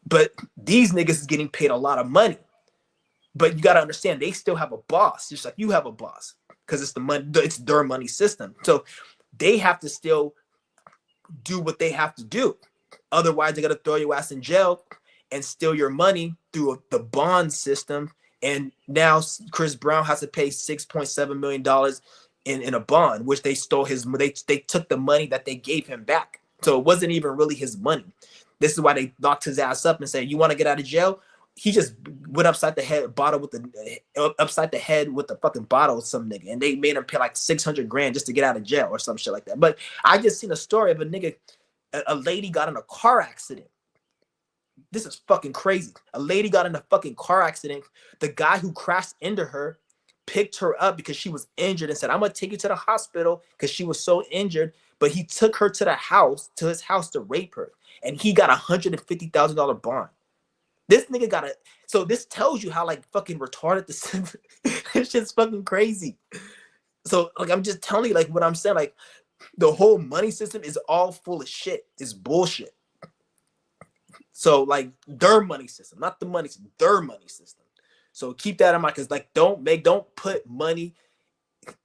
But these niggas is getting paid a lot of money. But you got to understand, they still have a boss, just like you have a boss, because it's the money, it's their money system. So they have to still do what they have to do. Otherwise, they're gonna throw your ass in jail and steal your money through the bond system. And now Chris Brown has to pay $6.7 million in a bond, which they stole his. They took the money that they gave him back, so it wasn't even really his money. This is why they locked his ass up and said, "You want to get out of jail?" He just went upside the head with the fucking bottle with some nigga, and they made him pay like 600 grand just to get out of jail or some shit like that. But I just seen a story of a nigga, a lady got in a car accident. This is fucking crazy. A lady got in a fucking car accident. The guy who crashed into her picked her up because she was injured and said, "I'm gonna take you to the hospital," because she was so injured. But he took her to his house to rape her, and he got $150,000 bond. This nigga got a. So this tells you how like fucking retarded this. It's just fucking crazy. So like I'm just telling you like what I'm saying. Like the whole money system is all full of shit. It's bullshit. So like their money system, not the money system, their money system. So keep that in mind, because like don't put money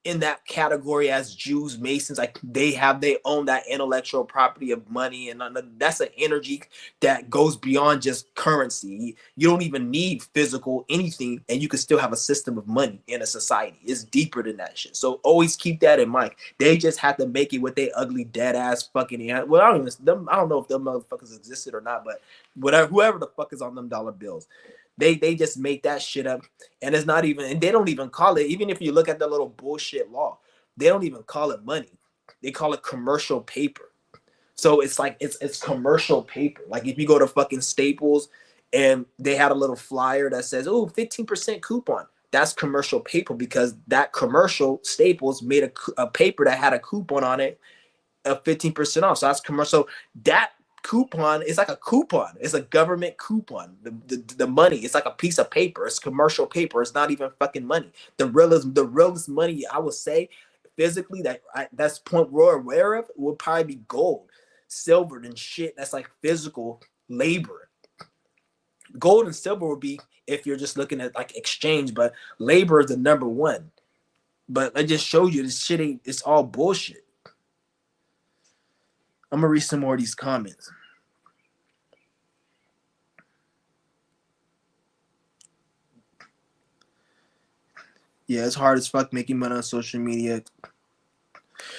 in that category as Jews, Masons. Like they own that intellectual property of money, and that's an energy that goes beyond just currency. You don't even need physical anything, and you can still have a system of money in a society. It's deeper than that shit. So always keep that in mind. They just have to make it with their ugly dead ass fucking. Well, I don't know if them motherfuckers existed or not, but whoever the fuck is on them dollar bills. They just make that shit up, and it's not even, and they don't even call it, even if you look at the little bullshit law, they don't even call it money. They call it commercial paper. So it's like it's commercial paper. Like if you go to fucking Staples and they had a little flyer that says, "Oh, 15% coupon." That's commercial paper, because that commercial Staples made a paper that had a coupon on it of 15% off. So that's commercial. That coupon is like a coupon. It's a government coupon. The money, it's like a piece of paper. It's commercial paper. It's not even fucking money. The realest money I would say physically that's point we're aware of would probably be gold, silver, and shit. That's like physical labor. Gold and silver would be if you're just looking at like exchange, but labor is the number one. But I just showed you this shit it's all bullshit. I'm gonna read some more of these comments. Yeah, it's hard as fuck making money on social media.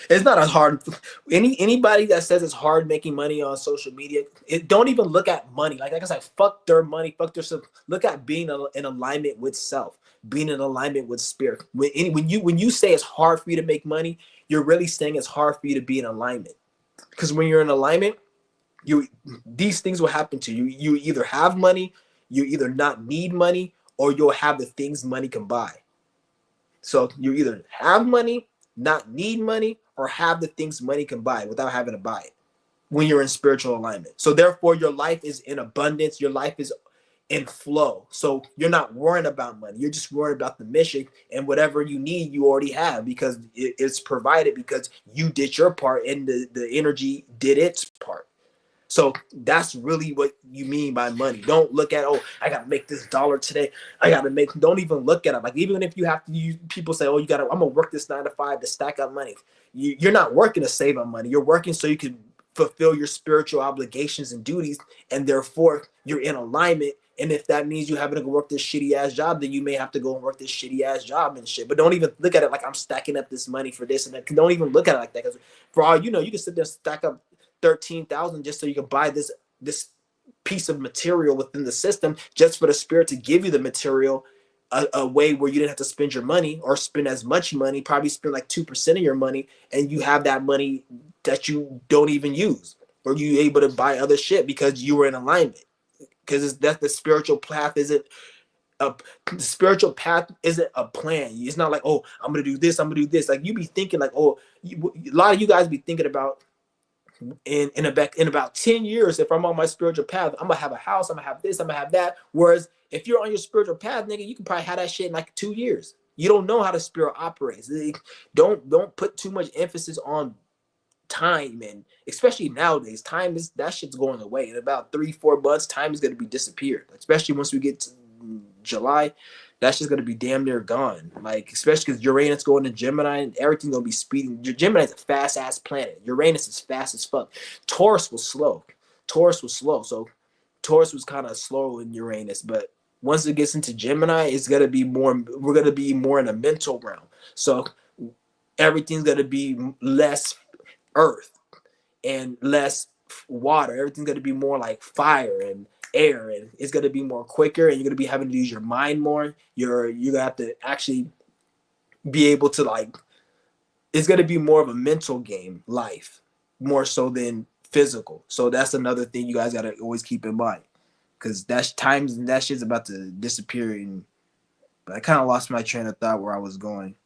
It's not as hard. Anybody that says it's hard making money on social media, don't even look at money. Like I said, fuck their money, fuck their stuff. Look at being in alignment with self, being in alignment with spirit. When you say it's hard for you to make money, you're really saying it's hard for you to be in alignment. Because when you're in alignment, these things will happen to you. You either have money, you either not need money, or you'll have the things money can buy. So you either have money, not need money, or have the things money can buy without having to buy it when you're in spiritual alignment. So therefore, your life is in abundance. Your life is in flow. So you're not worrying about money. You're just worried about the mission, and whatever you need, you already have, because it's provided, because you did your part and the energy did its part. So that's really what you mean by money. Don't look at, oh, I got to make this dollar today. Don't even look at it. Like, even if you have to people say, oh, I'm going to work this 9 to 5 to stack up money. You're not working to save up money. You're working so you can fulfill your spiritual obligations and duties. And therefore you're in alignment. And if that means you having to go work this shitty ass job, then you may have to go and work this shitty ass job and shit. But don't even look at it like I'm stacking up this money for this and that. Don't even look at it like that. Because for all you know, you can sit there and stack up 13,000 just so you can buy this piece of material within the system, just for the spirit to give you the material a way where you didn't have to spend your money or spend as much money, probably spend like 2% of your money, and you have that money that you don't even use, or you able to buy other shit because you were in alignment. because that's the spiritual path isn't a the spiritual path isn't a plan. It's not like, oh, I'm gonna do this, I'm gonna do this. Like you be thinking like, oh, a lot of you guys be thinking about in about 10 years, if I'm on my spiritual path, I'm gonna have a house, I'm gonna have this, I'm gonna have that. Whereas if you're on your spiritual path, nigga, you can probably have that shit in like 2 years. You don't know how the spirit operates. Don't put too much emphasis on time, and especially nowadays, time is that shit's going away. In about 3-4 months, time is gonna be disappeared. Especially once we get to July, that's just gonna be damn near gone. Like especially because Uranus going to Gemini and everything's gonna be speeding. Gemini is a fast ass planet. Uranus is fast as fuck. Taurus was slow. Taurus was slow. So Taurus was kind of slow in Uranus, but once it gets into Gemini, it's gonna be more. We're gonna be more in a mental realm. So everything's gonna be less earth and less water. Everything's going to be more like fire and air, and it's going to be more quicker, and you're going to be having to use your mind more. You're going to have to actually be able to like, it's going to be more of a mental game life more so than physical. So that's another thing you guys got to always keep in mind, because that's times and that shit's about to disappear. And but I kind of lost my train of thought where I was going.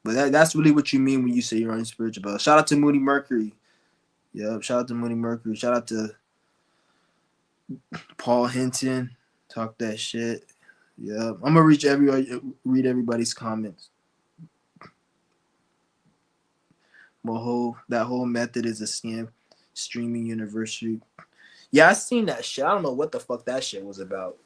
But that's really what you mean when you say you're on spiritual belt. Shout out to Moody Mercury. Yep, shout out to Moody Mercury. Shout out to Paul Hinton. Talk that shit. Yep. I'm gonna read everybody's comments. That whole method is a scam. Streaming university. Yeah, I seen that shit. I don't know what the fuck that shit was about.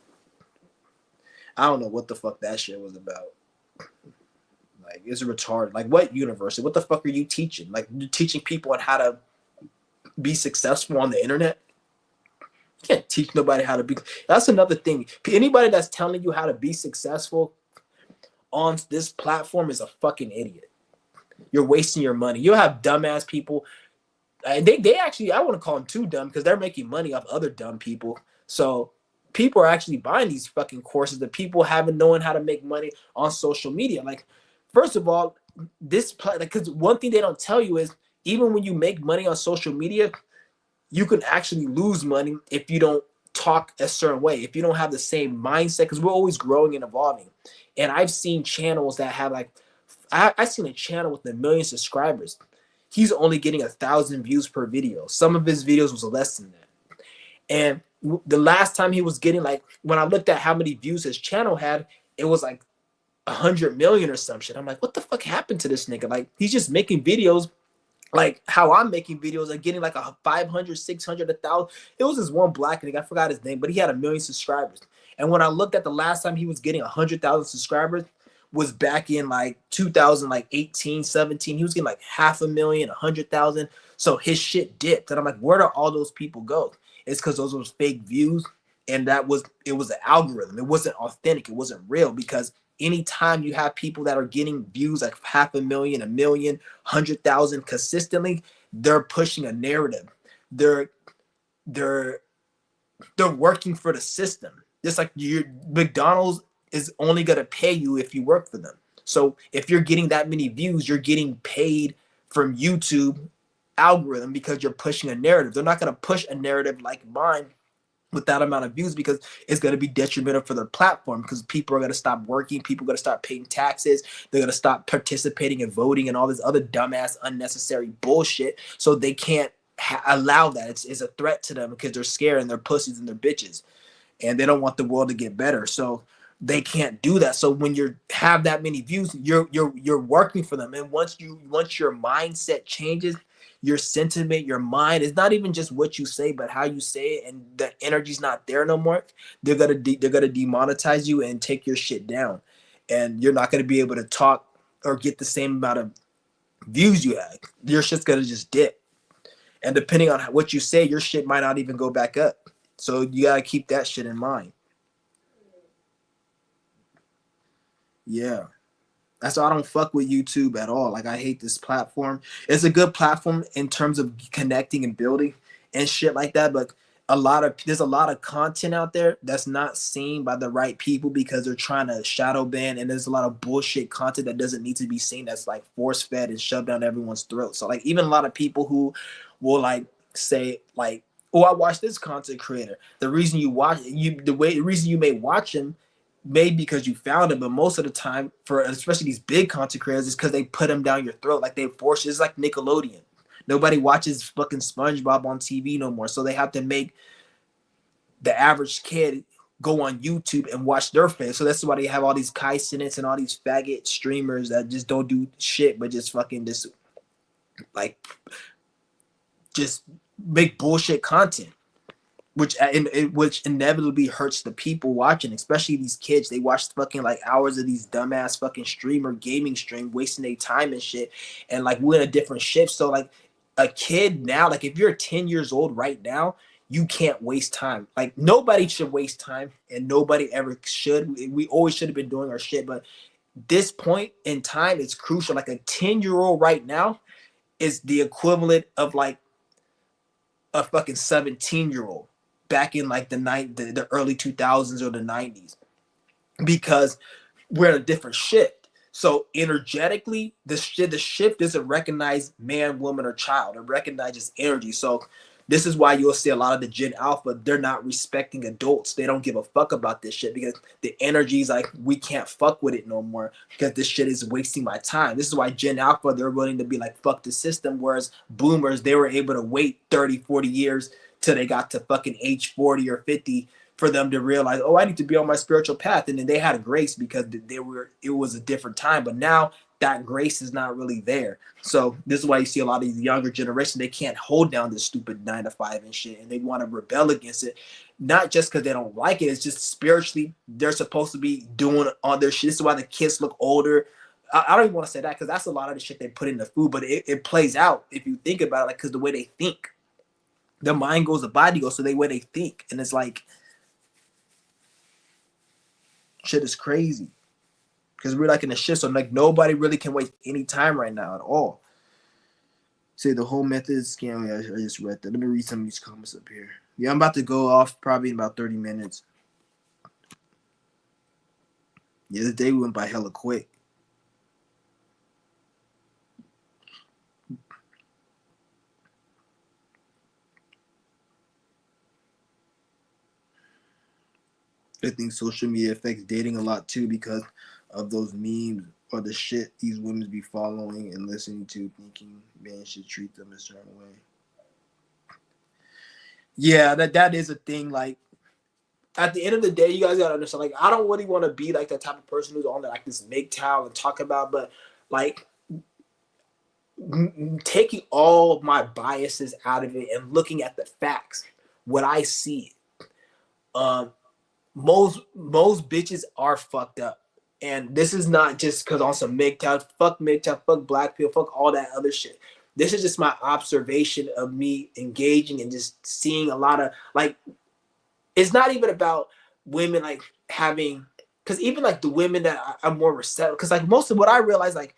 Like, it's retarded. Like, what university? What the fuck are you teaching? Like, you're teaching people on how to be successful on the internet? You can't teach nobody how to be. That's another thing. Anybody that's telling you how to be successful on this platform is a fucking idiot. You're wasting your money. You'll have dumbass people. And they actually, I want to call them too dumb because they're making money off other dumb people. So people are actually buying these fucking courses that people haven't known how to make money on social media. Like, first of all, because one thing they don't tell you is even when you make money on social media, you can actually lose money if you don't talk a certain way, if you don't have the same mindset, because we're always growing and evolving. And I've seen channels that have like, I've seen a channel with 1 million subscribers. He's only getting 1,000 views per video. Some of his videos was less than that. And the last time he was getting, like, when I looked at how many views his channel had, it was like 100 million or some shit. I'm like, what the fuck happened to this nigga? Like, he's just making videos like how I'm making videos and getting like a 500, 600, 1,000. It was this one black nigga, I forgot his name, but he had 1 million subscribers. And when I looked at the last time he was getting 100,000 subscribers was back in like 2018, 17. He was getting like 500,000, 100,000. So his shit dipped. And I'm like, where do all those people go? It's because those were fake views. And it was an algorithm. It wasn't authentic. It wasn't real, because anytime you have people that are getting views like 500,000, 1 million, 100,000 consistently, they're pushing a narrative. They're working for the system. Just like McDonald's is only going to pay you if you work for them. So if you're getting that many views, you're getting paid from YouTube algorithm because you're pushing a narrative. They're not going to push a narrative like mine with that amount of views, because it's going to be detrimental for their platform, because people are going to stop working. People are going to start paying taxes. They're going to stop participating and voting and all this other dumbass unnecessary bullshit. So they can't allow that. It's a threat to them because they're scared and they're pussies and they're bitches, and they don't want the world to get better. So they can't do that. So when you have that many views, you're working for them. And once your mindset changes, your sentiment, your mind, is not even just what you say, but how you say it, and the energy's not there no more. They're gonna demonetize you and take your shit down, and you're not gonna be able to talk or get the same amount of views you had. Your shit's gonna just dip, and depending on what you say, your shit might not even go back up. So you gotta keep that shit in mind. Yeah. That's why I don't fuck with YouTube at all. Like, I hate this platform. It's a good platform in terms of connecting and building and shit like that, but there's a lot of content out there that's not seen by the right people because they're trying to shadow ban, and there's a lot of bullshit content that doesn't need to be seen that's like force fed and shoved down everyone's throat. So like even a lot of people who will like say like, oh, I watched this content creator. The reason you watch the reason you may watch him may because you found him, but most of the time for especially these big content creators is because they put him down your throat. Like they force it's like Nickelodeon. Nobody watches fucking SpongeBob on TV no more. So they have to make the average kid go on YouTube and watch their face. So that's why they have all these Kai Cenats and all these faggot streamers that just don't do shit, but just fucking just like just make bullshit content. Which inevitably hurts the people watching, especially these kids. They watch fucking like hours of these dumbass fucking streamer gaming stream, wasting their time and shit. And like we're in a different shift. So like a kid now, like if you're 10 years old right now, you can't waste time. Like nobody should waste time, and nobody ever should. We always should have been doing our shit, but this point in time is crucial. Like a 10-year-old right now is the equivalent of like a fucking 17-year-old back in like the early 2000s or the 90s, because we're in a different shift. So energetically, the shift doesn't recognize man, woman, or child. It recognizes energy. So this is why you'll see a lot of the Gen Alpha, they're not respecting adults. They don't give a fuck about this shit because the energy is like, we can't fuck with it no more because this shit is wasting my time. This is why Gen Alpha, they're willing to be like, fuck the system. Whereas boomers, they were able to wait 30, 40 years till they got to fucking age 40 or 50 for them to realize, oh, I need to be on my spiritual path. And then they had a grace because it was a different time. But now that grace is not really there. So this is why you see a lot of these younger generation, they can't hold down this stupid 9 to 5 and shit. And they want to rebel against it. Not just because they don't like it. It's just spiritually, they're supposed to be doing all their shit. This is why the kids look older. I don't even want to say that because that's a lot of the shit they put in the food. But it plays out if you think about it, like because the way they think. The mind goes, the body goes, so the way they think. And it's like, shit is crazy. Because we're like in a shift, so like nobody really can waste any time right now at all. Say the whole method is scam. I just read that. Let me read some of these comments up here. Yeah, I'm about to go off probably in about 30 minutes. Yeah, the day went by hella quick. I think social media affects dating a lot too because of those memes or the shit these women be following and listening to, thinking men should treat them a certain way. Yeah, that is a thing. Like at the end of the day, you guys gotta understand. Like I don't really want to be like the type of person who's on like this MGTOW and talk about, but like taking all of my biases out of it and looking at the facts, what I see, most bitches are fucked up. And this is not just because on some MGTOW, fuck black people, fuck all that other shit. This is just my observation of me engaging and just seeing a lot of like, it's not even about women like having, because even like the women that I'm more receptive, because like most of what I realize, like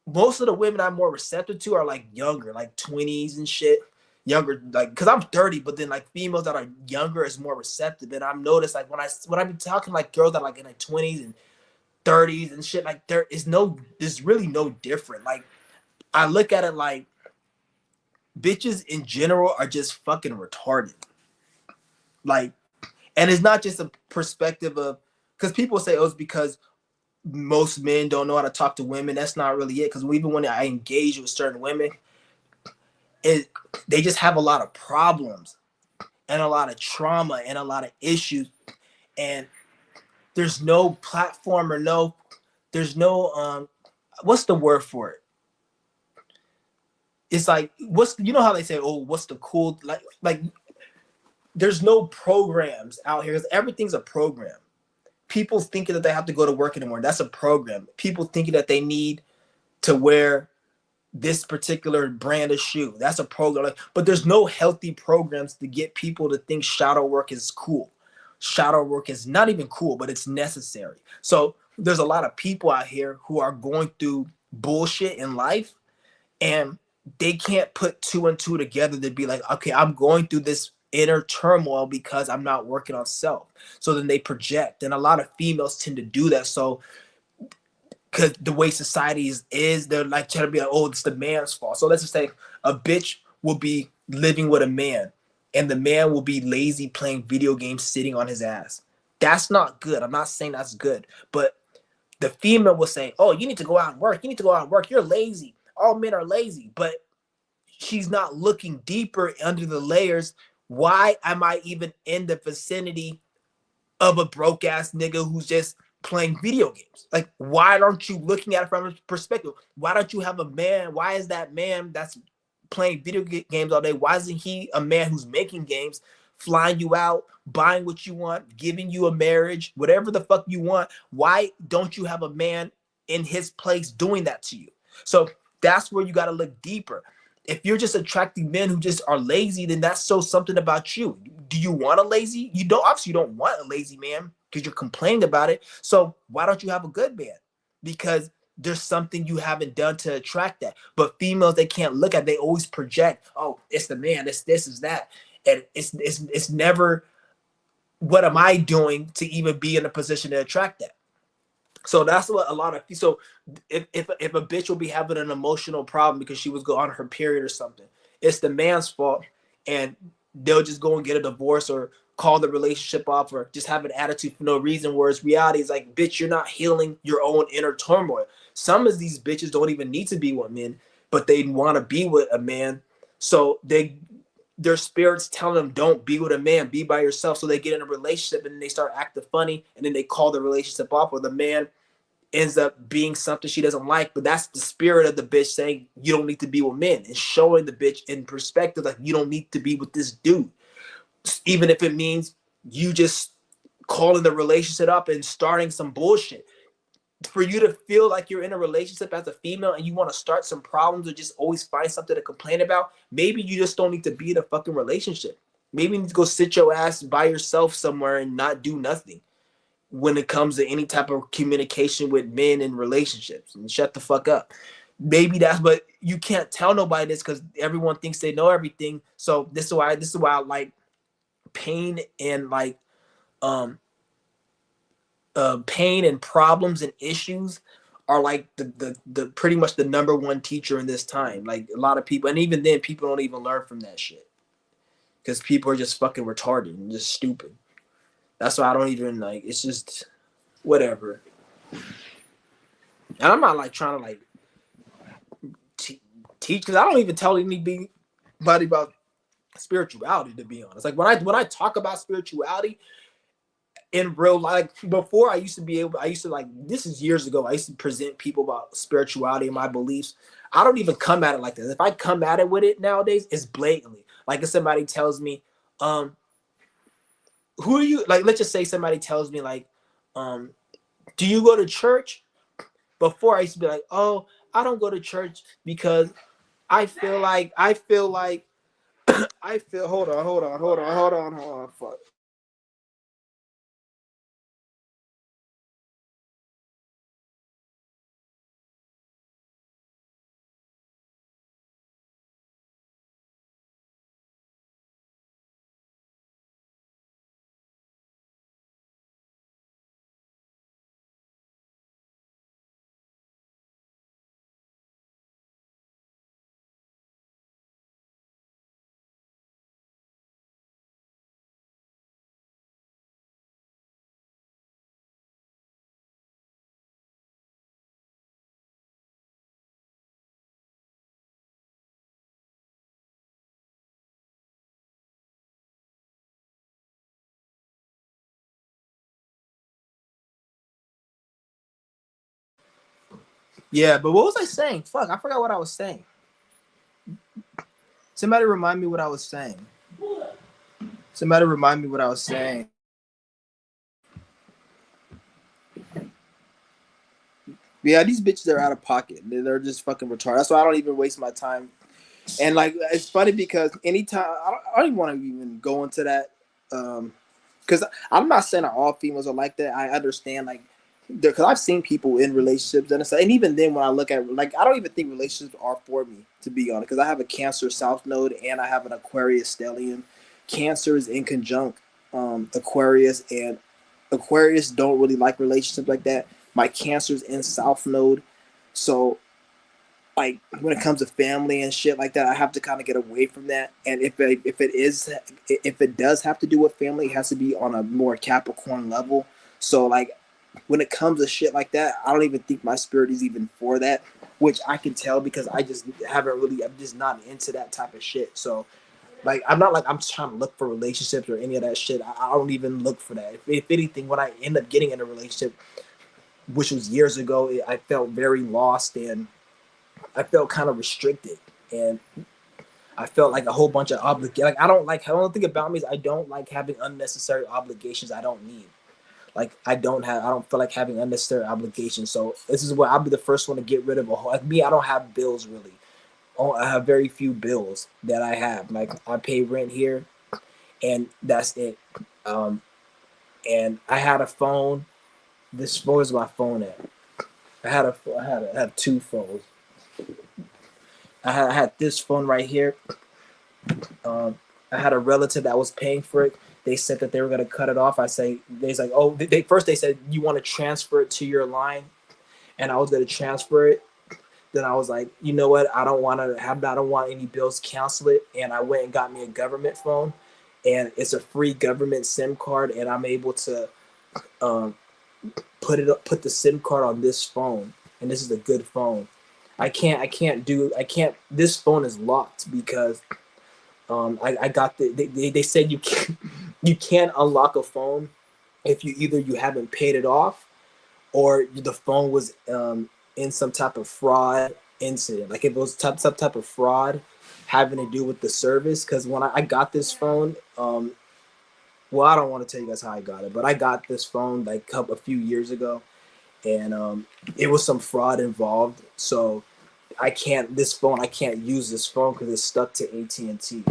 most of the women I'm more receptive to are like younger, like 20s and shit. Younger, like because I'm 30, but then like females that are younger is more receptive. And I've noticed like when I'm talking like girls that are like in their 20s and 30s and shit, like there's really no different. Like I look at it like bitches in general are just fucking retarded. Like, and it's not just a perspective of, because people say, oh, it's because most men don't know how to talk to women. That's not really it. Because even when I engage with certain women, they just have a lot of problems and a lot of trauma and a lot of issues. And there's no platform or there's no, what's the word for it? It's like, you know how they say, oh, what's the cool, like there's no programs out here because everything's a program. People thinking that they have to go to work anymore. That's a program. People thinking that they need to wear this particular brand of shoe. That's a program. But there's no healthy programs to get people to think shadow work is cool. Shadow work is not even cool, but it's necessary. So there's a lot of people out here who are going through bullshit in life and they can't put two and two together to be like, okay, I'm going through this inner turmoil because I'm not working on self. So then they project, and a lot of females tend to do that. So because the way society is, they're like trying to be like, oh, it's the man's fault. So let's just say a bitch will be living with a man, and the man will be lazy playing video games, sitting on his ass. That's not good. I'm not saying that's good, but the female will say, oh, you need to go out and work. You need to go out and work. You're lazy. All men are lazy, but she's not looking deeper under the layers. Why am I even in the vicinity of a broke ass nigga who's just playing video games? Like, why aren't you looking at it from a perspective? Why don't you have a man? Why is that man that's playing video games all day? Why isn't he a man who's making games, flying you out, buying what you want, giving you a marriage, whatever the fuck you want? Why don't you have a man in his place doing that to you? So that's where you got to look deeper. If you're just attracting men who just are lazy, then that shows something about you. Do you want a lazy? You don't, obviously you don't want a lazy man because you're complaining about it. So why don't you have a good man? Because there's something you haven't done to attract that. But females, they can't look at, they always project, oh, it's the man, it's this, is that. And it's never, what am I doing to even be in a position to attract that? So that's what a lot of, so if a bitch will be having an emotional problem because she was on her period or something, it's the man's fault, and they'll just go and get a divorce or call the relationship off or just have an attitude for no reason. Whereas reality is like, bitch, you're not healing your own inner turmoil. Some of these bitches don't even need to be with men, but they want to be with a man. So their spirits telling them, don't be with a man, be by yourself. So they get in a relationship and then they start acting funny, and then they call the relationship off, or the man ends up being something she doesn't like. But that's the spirit of the bitch saying you don't need to be with men, and showing the bitch in perspective like you don't need to be with this dude, even if it means you just calling the relationship up and starting some bullshit. For you to feel like you're in a relationship as a female and you want to start some problems or just always find something to complain about, maybe you just don't need to be in a fucking relationship. Maybe you need to go sit your ass by yourself somewhere and not do nothing when it comes to any type of communication with men and relationships, and shut the fuck up. Maybe that's, but you can't tell nobody this because everyone thinks they know everything. So this is why I like pain and like um pain and problems and issues are like the pretty much the number one teacher in this time. Like a lot of people, and even then people don't even learn from that shit because people are just fucking retarded and just stupid. That's why I don't even like, it's just whatever. And I'm not like trying to like teach, because I don't even tell anybody about spirituality, to be honest. Like when I talk about spirituality in real life, before I used to like, this is years ago, I used to present people about spirituality and my beliefs. I don't even come at it like this. If I come at it with it nowadays, it's blatantly. Like if somebody tells me, who are you? Like, let's just say somebody tells me like, do you go to church? Before I used to be like, oh, I don't go to church because I feel like I feel, hold on, fuck. Yeah, but what was I saying? Fuck, I forgot what I was saying. Somebody remind me what I was saying. Somebody remind me what I was saying. Yeah, these bitches are out of pocket. They're just fucking retarded. That's why I don't even waste my time. And like, it's funny because anytime I don't even want to even go into that, because I'm not saying that all females are like that. I understand, like, because I've seen people in relationships and even then when I look at, like, I don't even think relationships are for me, to be honest, because I have a Cancer South Node and I have an Aquarius stellium. Cancer is in conjunct Aquarius, and Aquarius don't really like relationships like that. My Cancer's in South Node, so like when it comes to family and shit like that, I have to kind of get away from that. And if it does have to do with family, it has to be on a more Capricorn level. So like when it comes to shit like that, I don't even think my spirit is even for that, which I can tell because I just haven't really. I'm just not into that type of shit. So like I'm not like I'm trying to look for relationships or any of that shit. I don't even look for that. If anything, when I end up getting in a relationship, which was years ago, I felt very lost and I felt kind of restricted, and I felt like a whole bunch of obligations. Like I don't like. The only thing about me is I don't like having unnecessary obligations I don't need. Like I don't have. I don't feel like having unnecessary obligations. So this is where I'll be the first one to get rid of a whole. Like me, I don't have bills really. I have very few bills that I have. Like I pay rent here, and that's it. Um, and I had a phone. This phone is my phone at. I had two phones. I had this phone right here. Um, I had a relative that was paying for it. They said that they were gonna cut it off. I say they's like, oh, they first they said you want to transfer it to your line, and I was gonna transfer it. Then I was like, you know what? I don't want to have. I don't want any bills. Cancel it. And I went and got me a government phone, and it's a free government SIM card, and I'm able to um, put the SIM card on this phone, and this is a good phone. I can't. This phone is locked because I got they said you can't unlock a phone if you haven't paid it off or the phone was in some type of fraud incident, like if it was some type of fraud having to do with the service. Because when I got this phone, well, I don't want to tell you guys how I got it, but I got this phone like a few years ago, and it was some fraud involved. So I can't use this phone because it's stuck to AT&T.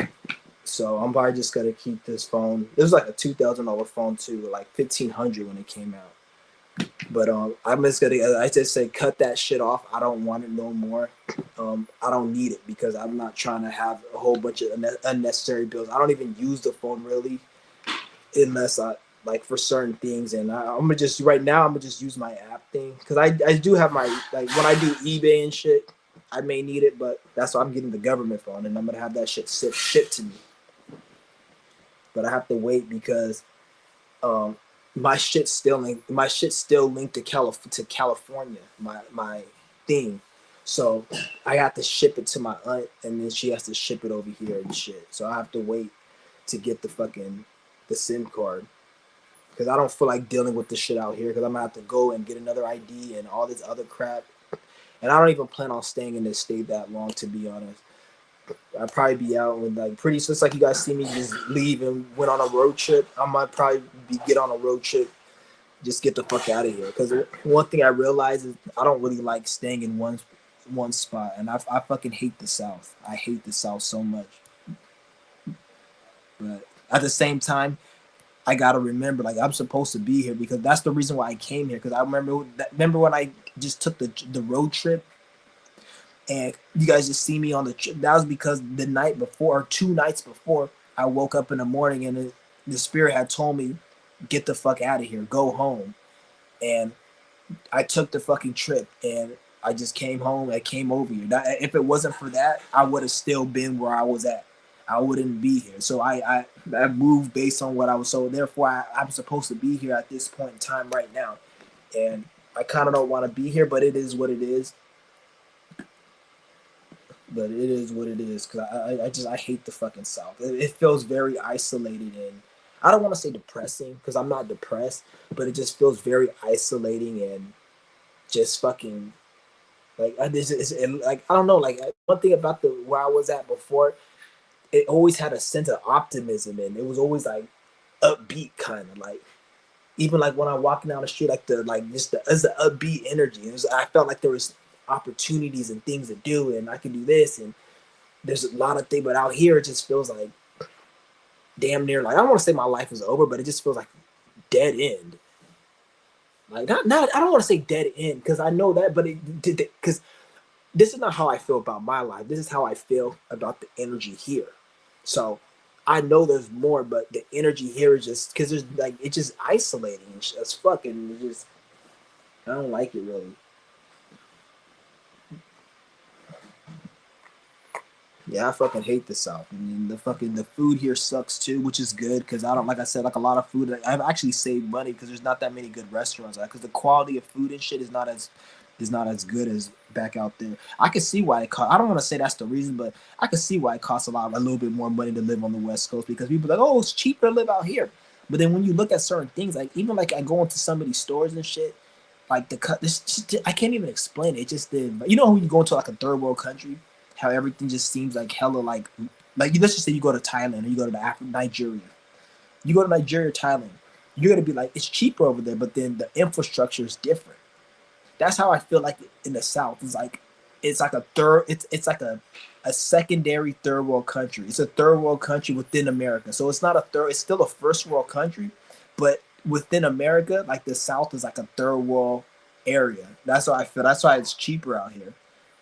So I'm probably just gonna keep this phone. It was like a $2,000 phone too, like 1,500 when it came out. But I'm just gonna. I just say cut that shit off. I don't want it no more. I don't need it because I'm not trying to have a whole bunch of unnecessary bills. I don't even use the phone really, unless I like for certain things. And I'm gonna just right now. I'm gonna just use my app thing because I do have my like when I do eBay and shit. I may need it, but that's why I'm getting the government phone, and I'm gonna have that shit shipped to me. But I have to wait because um, my shit's still linked to California, my thing. So I have to ship it to my aunt, and then she has to ship it over here and shit. So I have to wait to get the SIM card because I don't feel like dealing with this shit out here because I'm gonna have to go and get another ID and all this other crap. And I don't even plan on staying in this state that long, to be honest. I'd probably be out with like pretty soon. It's like you guys see me just leave and went on a road trip. I might probably get on a road trip, just get the fuck out of here. Because one thing I realize is I don't really like staying in one spot, and I fucking hate the South. I hate the South so much. But at the same time, I gotta remember like I'm supposed to be here because that's the reason why I came here. Because I remember when I just took the road trip and you guys just see me on the trip. That was because the night before, or 2 nights before, I woke up in the morning and the spirit had told me, "Get the fuck out of here, go home." And I took the fucking trip and I just came home. I came over here. If it wasn't for that, I would have still been where I was at. I wouldn't be here. So I moved based on what I was. So therefore, I'm supposed to be here at this point in time right now. And I kind of don't want to be here, but it is what it is. But it is what it is because I hate the fucking South. It feels very isolated and I don't want to say depressing because I'm not depressed, but it just feels very isolating and just fucking like like I don't know. Like one thing about the where I was at before, it always had a sense of optimism and it was always like upbeat kind of like even like when I'm walking down the street, like the like just the as the upbeat energy. I felt like there was opportunities and things to do, and I could do this, and there's a lot of things. But out here, it just feels like damn near like I don't want to say my life is over, but it just feels like dead end. Like not I don't want to say dead end because I know that, but it did because this is not how I feel about my life. This is how I feel about the energy here. So I know there's more, but the energy here is just because there's like it's just isolating. It's fucking. It's just I don't like it really. Yeah, I fucking hate the South. I mean, the food here sucks too, which is good because I don't like I said like a lot of food. I've actually saved money because there's not that many good restaurants because the quality of food and shit is not as good as back out there. I can see why it cost. I don't want to say that's the reason, but I can see why it costs a little bit more money to live on the West Coast because people are like, oh, it's cheaper to live out here. But then when you look at certain things, like even like I go into some of these stores and shit, like the cut, this I can't even explain it. It just did. You know when you go into like a third world country, how everything just seems like hella like let's just say you go to Thailand or you go to Nigeria. You go to Nigeria, Thailand, you're gonna be like it's cheaper over there, but then the infrastructure is different. That's how I feel like in the South. It's like a third. It's like a secondary third world country. It's a third world country within America. So it's not a third. It's still a first world country, but within America, like the South is like a third world area. That's how I feel. That's why it's cheaper out here.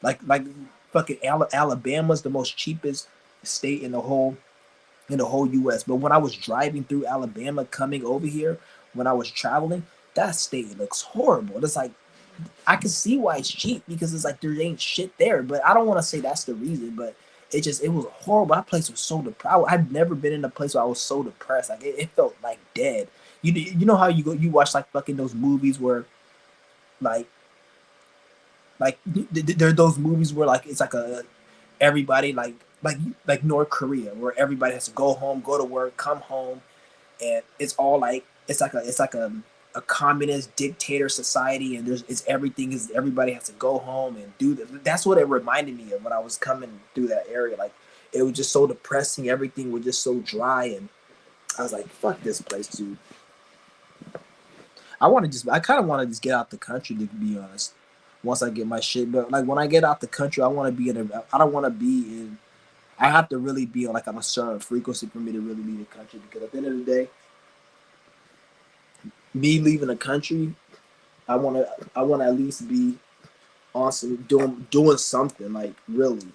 Like fucking Alabama's the most cheapest state in the whole U.S. But when I was driving through Alabama coming over here, when I was traveling, that state looks horrible. It's like I can see why it's cheap because it's like there ain't shit there. But I don't want to say that's the reason. But it was horrible. That place was so depressed. I've never been in a place where I was so depressed. Like it felt like dead. You know how you watch like fucking those movies where like there are those movies where like it's like a everybody like North Korea where everybody has to go home, go to work, come home, and it's all like it's like a communist dictator society, and there's it's everything is everybody has to go home and do that. That's what it reminded me of when I was coming through that area. Like it was just so depressing. Everything was just so dry, and I was like, "Fuck this place, dude." I kind of want to just get out the country to be honest. Once I get my shit, but like when I get out the country, I want to be in a. I don't want to be in. I have to really be on like on a certain frequency for me to really leave the country because at the end of the day, me leaving the country, I want to at least be awesome doing something like really.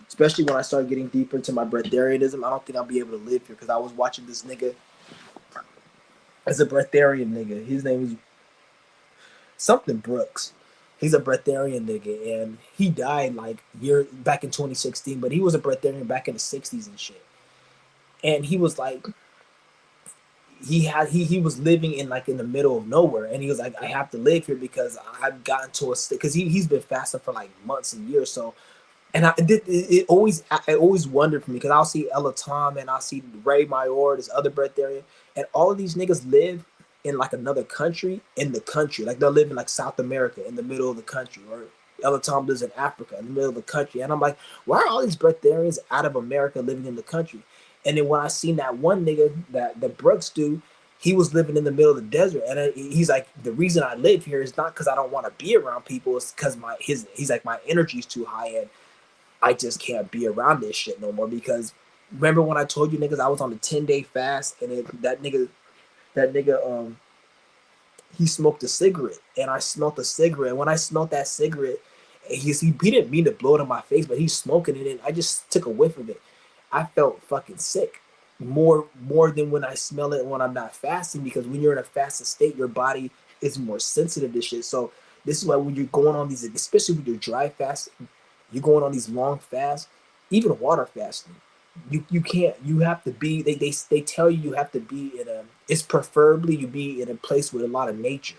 Especially when I start getting deeper into my breatharianism, I don't think I'll be able to live here because I was watching this nigga as a breatharian nigga. His name is something Brooks. He's a breatharian nigga, and he died like year back in 2016. But he was a breatharian back in the 60s and shit. And he was like, he was living in like in the middle of nowhere, and he was like, I have to live here because I've gotten to a state because he's been fasting for like months and years. So, and it always wondered for me because I'll see Ella Tom and I'll see Ray Mayor, this other breatharian, and all of these niggas live in like another country in the country. Like they'll live in like South America in the middle of the country, or Ella Tom lives in Africa in the middle of the country. And I'm like, why are all these breatharians out of America living in the country? And then when I seen that one nigga that the Brooks dude, he was living in the middle of the desert, and he's like, the reason I live here is not because I don't want to be around people. It's because he's like my energy's too high, and I just can't be around this shit no more. Because remember when I told you niggas I was on a 10-day fast, and that nigga he smoked a cigarette, and I smelled the cigarette. When I smelled that cigarette, he didn't mean to blow it in my face, but he's smoking it, and I just took a whiff of it. I felt fucking sick more than when I smell it when I'm not fasting, because when you're in a fasted state, your body is more sensitive to shit. So this is why when you're going on these, especially when you're dry fasting, you're going on these long fasts, even water fasting. You can't. You have to be. They tell you have to be in a. It's preferably you be in a place with a lot of nature.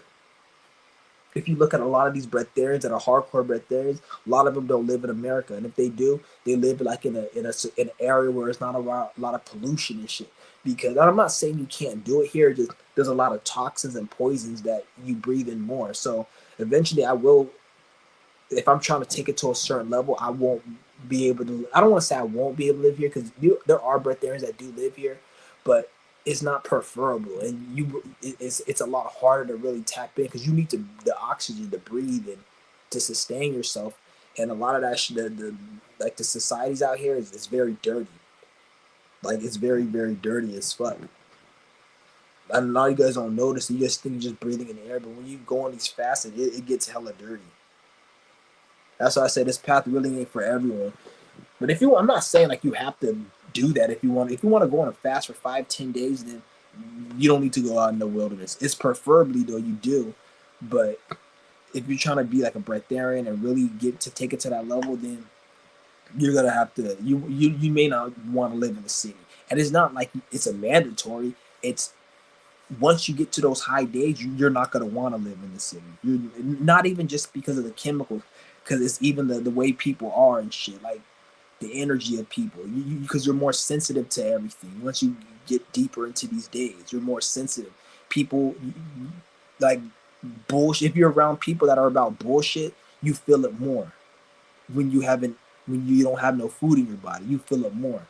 If you look at a lot of these breatharians that are hardcore breatharians, a lot of them don't live in America, and if they do, they live like in an area where it's not around a lot of pollution and shit. Because I'm not saying you can't do it here, just there's a lot of toxins and poisons that you breathe in more. So eventually, I will. If I'm trying to take it to a certain level, I won't be able to. I don't want to say I won't be able to live here because there are breatharians that do live here, but it's not preferable, and it's a lot harder to really tap in because you need the oxygen to breathe and to sustain yourself. And a lot of that the like the societies out here is very dirty. Like it's very very dirty as fuck. And a lot of you guys don't notice. You just think you're just breathing in the air, but when you go on these fasts, it gets hella dirty. That's why I say this path really ain't for everyone. But if you, I'm not saying like you have to do that if you want. If you want to go on a fast for 5-10 days, then you don't need to go out in the wilderness. It's preferably though you do, but if you're trying to be like a breatharian and really get to take it to that level, then you're gonna have to. You may not want to live in the city, and it's not like it's a mandatory. It's once you get to those high days, you're not gonna want to live in the city. You're not even just because of the chemicals, because it's even the way people are and shit. Like the energy of people, because you're more sensitive to everything. Once you get deeper into these days, you're more sensitive. People like bullshit. If you're around people that are about bullshit, you feel it more. When you haven't, when you don't have no food in your body, you feel it more.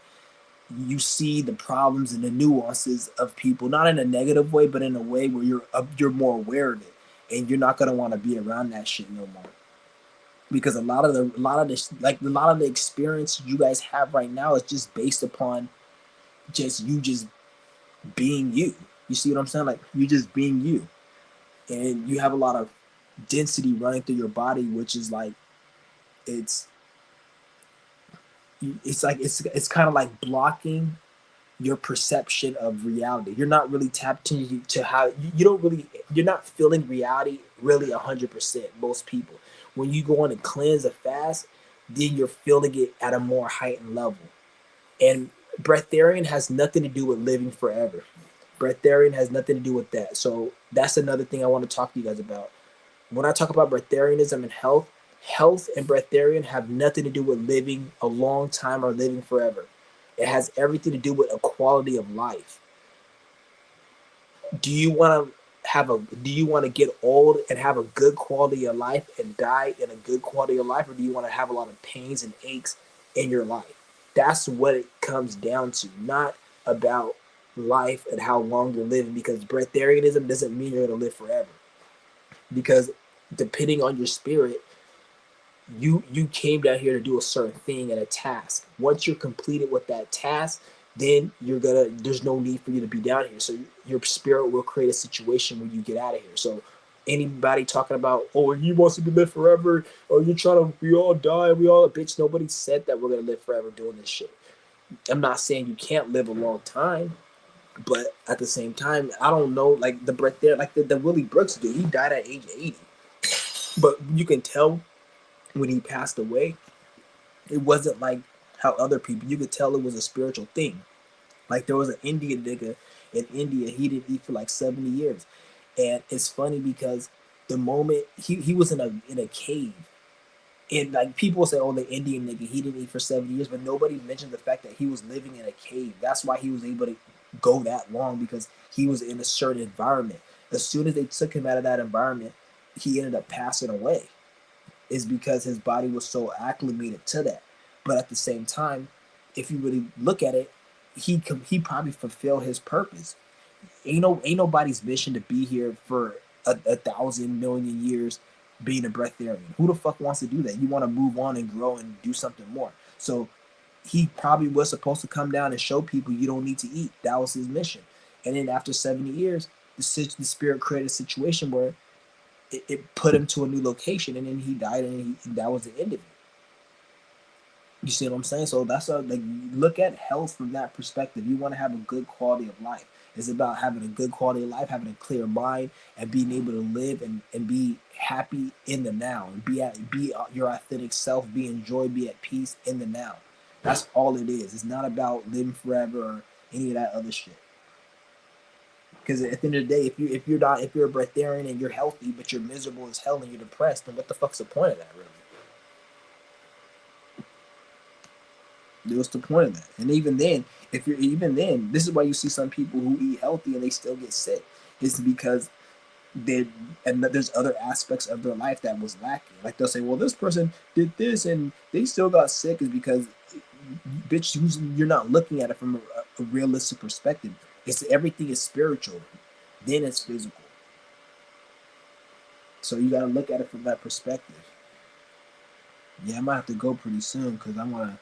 You see the problems and the nuances of people, not in a negative way, but in a way where you're more aware of it, and you're not gonna want to be around that shit no more. Because a lot of the experience you guys have right now is just based upon just being you. You see what I'm saying? Like you just being you, and you have a lot of density running through your body, which is like it's it's kind of like blocking your perception of reality. You're not really tapped into how you don't really you're not feeling reality really 100%. Most people, when you go on a cleanse, a fast, then you're feeling it at a more heightened level. And breatharian has nothing to do with living forever. Breatharian has nothing to do with that. So that's another thing I want to talk to you guys about. When I talk about breatharianism and health and breatharian have nothing to do with living a long time or living forever. It has everything to do with a quality of life. Do you want to do you want to get old and have a good quality of life and die in a good quality of life, or do you want to have a lot of pains and aches in your life? That's what it comes down to, not about life and how long you're living, because breatharianism doesn't mean you're going to live forever. Because depending on your spirit, you came down here to do a certain thing and a task. Once you're completed with that task, then there's no need for you to be down here. So your spirit will create a situation where you get out of here. So anybody talking about, oh, he wants to be live forever, or you're trying to, we all die, we all, bitch, nobody said that we're gonna live forever doing this shit. I'm not saying you can't live a long time, but at the same time, I don't know, like the breath there, like the Willie Brooks dude, he died at age 80. But you can tell when he passed away, it wasn't like how other people, you could tell it was a spiritual thing. Like there was an Indian nigga in India, he didn't eat for like 70 years. And it's funny because the moment he was in a cave, and like people say, oh, the Indian nigga, he didn't eat for 70 years, but nobody mentioned the fact that he was living in a cave. That's why he was able to go that long, because he was in a certain environment. As soon as they took him out of that environment, he ended up passing away. Is because his body was so acclimated to that. But at the same time, if you really look at it, he probably fulfilled his purpose. Ain't nobody's mission to be here for a thousand million years being a breatharian. Who the fuck wants to do that? You want to move on and grow and do something more. So he probably was supposed to come down and show people you don't need to eat. That was his mission. And then after 70 years, the spirit created a situation where it put him to a new location, and then he died, and that was the end of it. You see what I'm saying? So that's like, look at health from that perspective. You want to have a good quality of life. It's about having a good quality of life, having a clear mind, and being able to live and be happy in the now, and be your authentic self, be in joy, be at peace in the now. That's all it is. It's not about living forever or any of that other shit. Because at the end of the day, if you're a breatharian and you're healthy but you're miserable as hell and you're depressed, then what the fuck's the point of that, really? What's the point of that? And even then, this is why you see some people who eat healthy and they still get sick. It's because there's other aspects of their life that was lacking. Like they'll say, well, this person did this and they still got sick, is because, bitch, you're not looking at it from a realistic perspective. It's everything is spiritual, then it's physical. So you gotta look at it from that perspective. Yeah, I might have to go pretty soon because I wanna.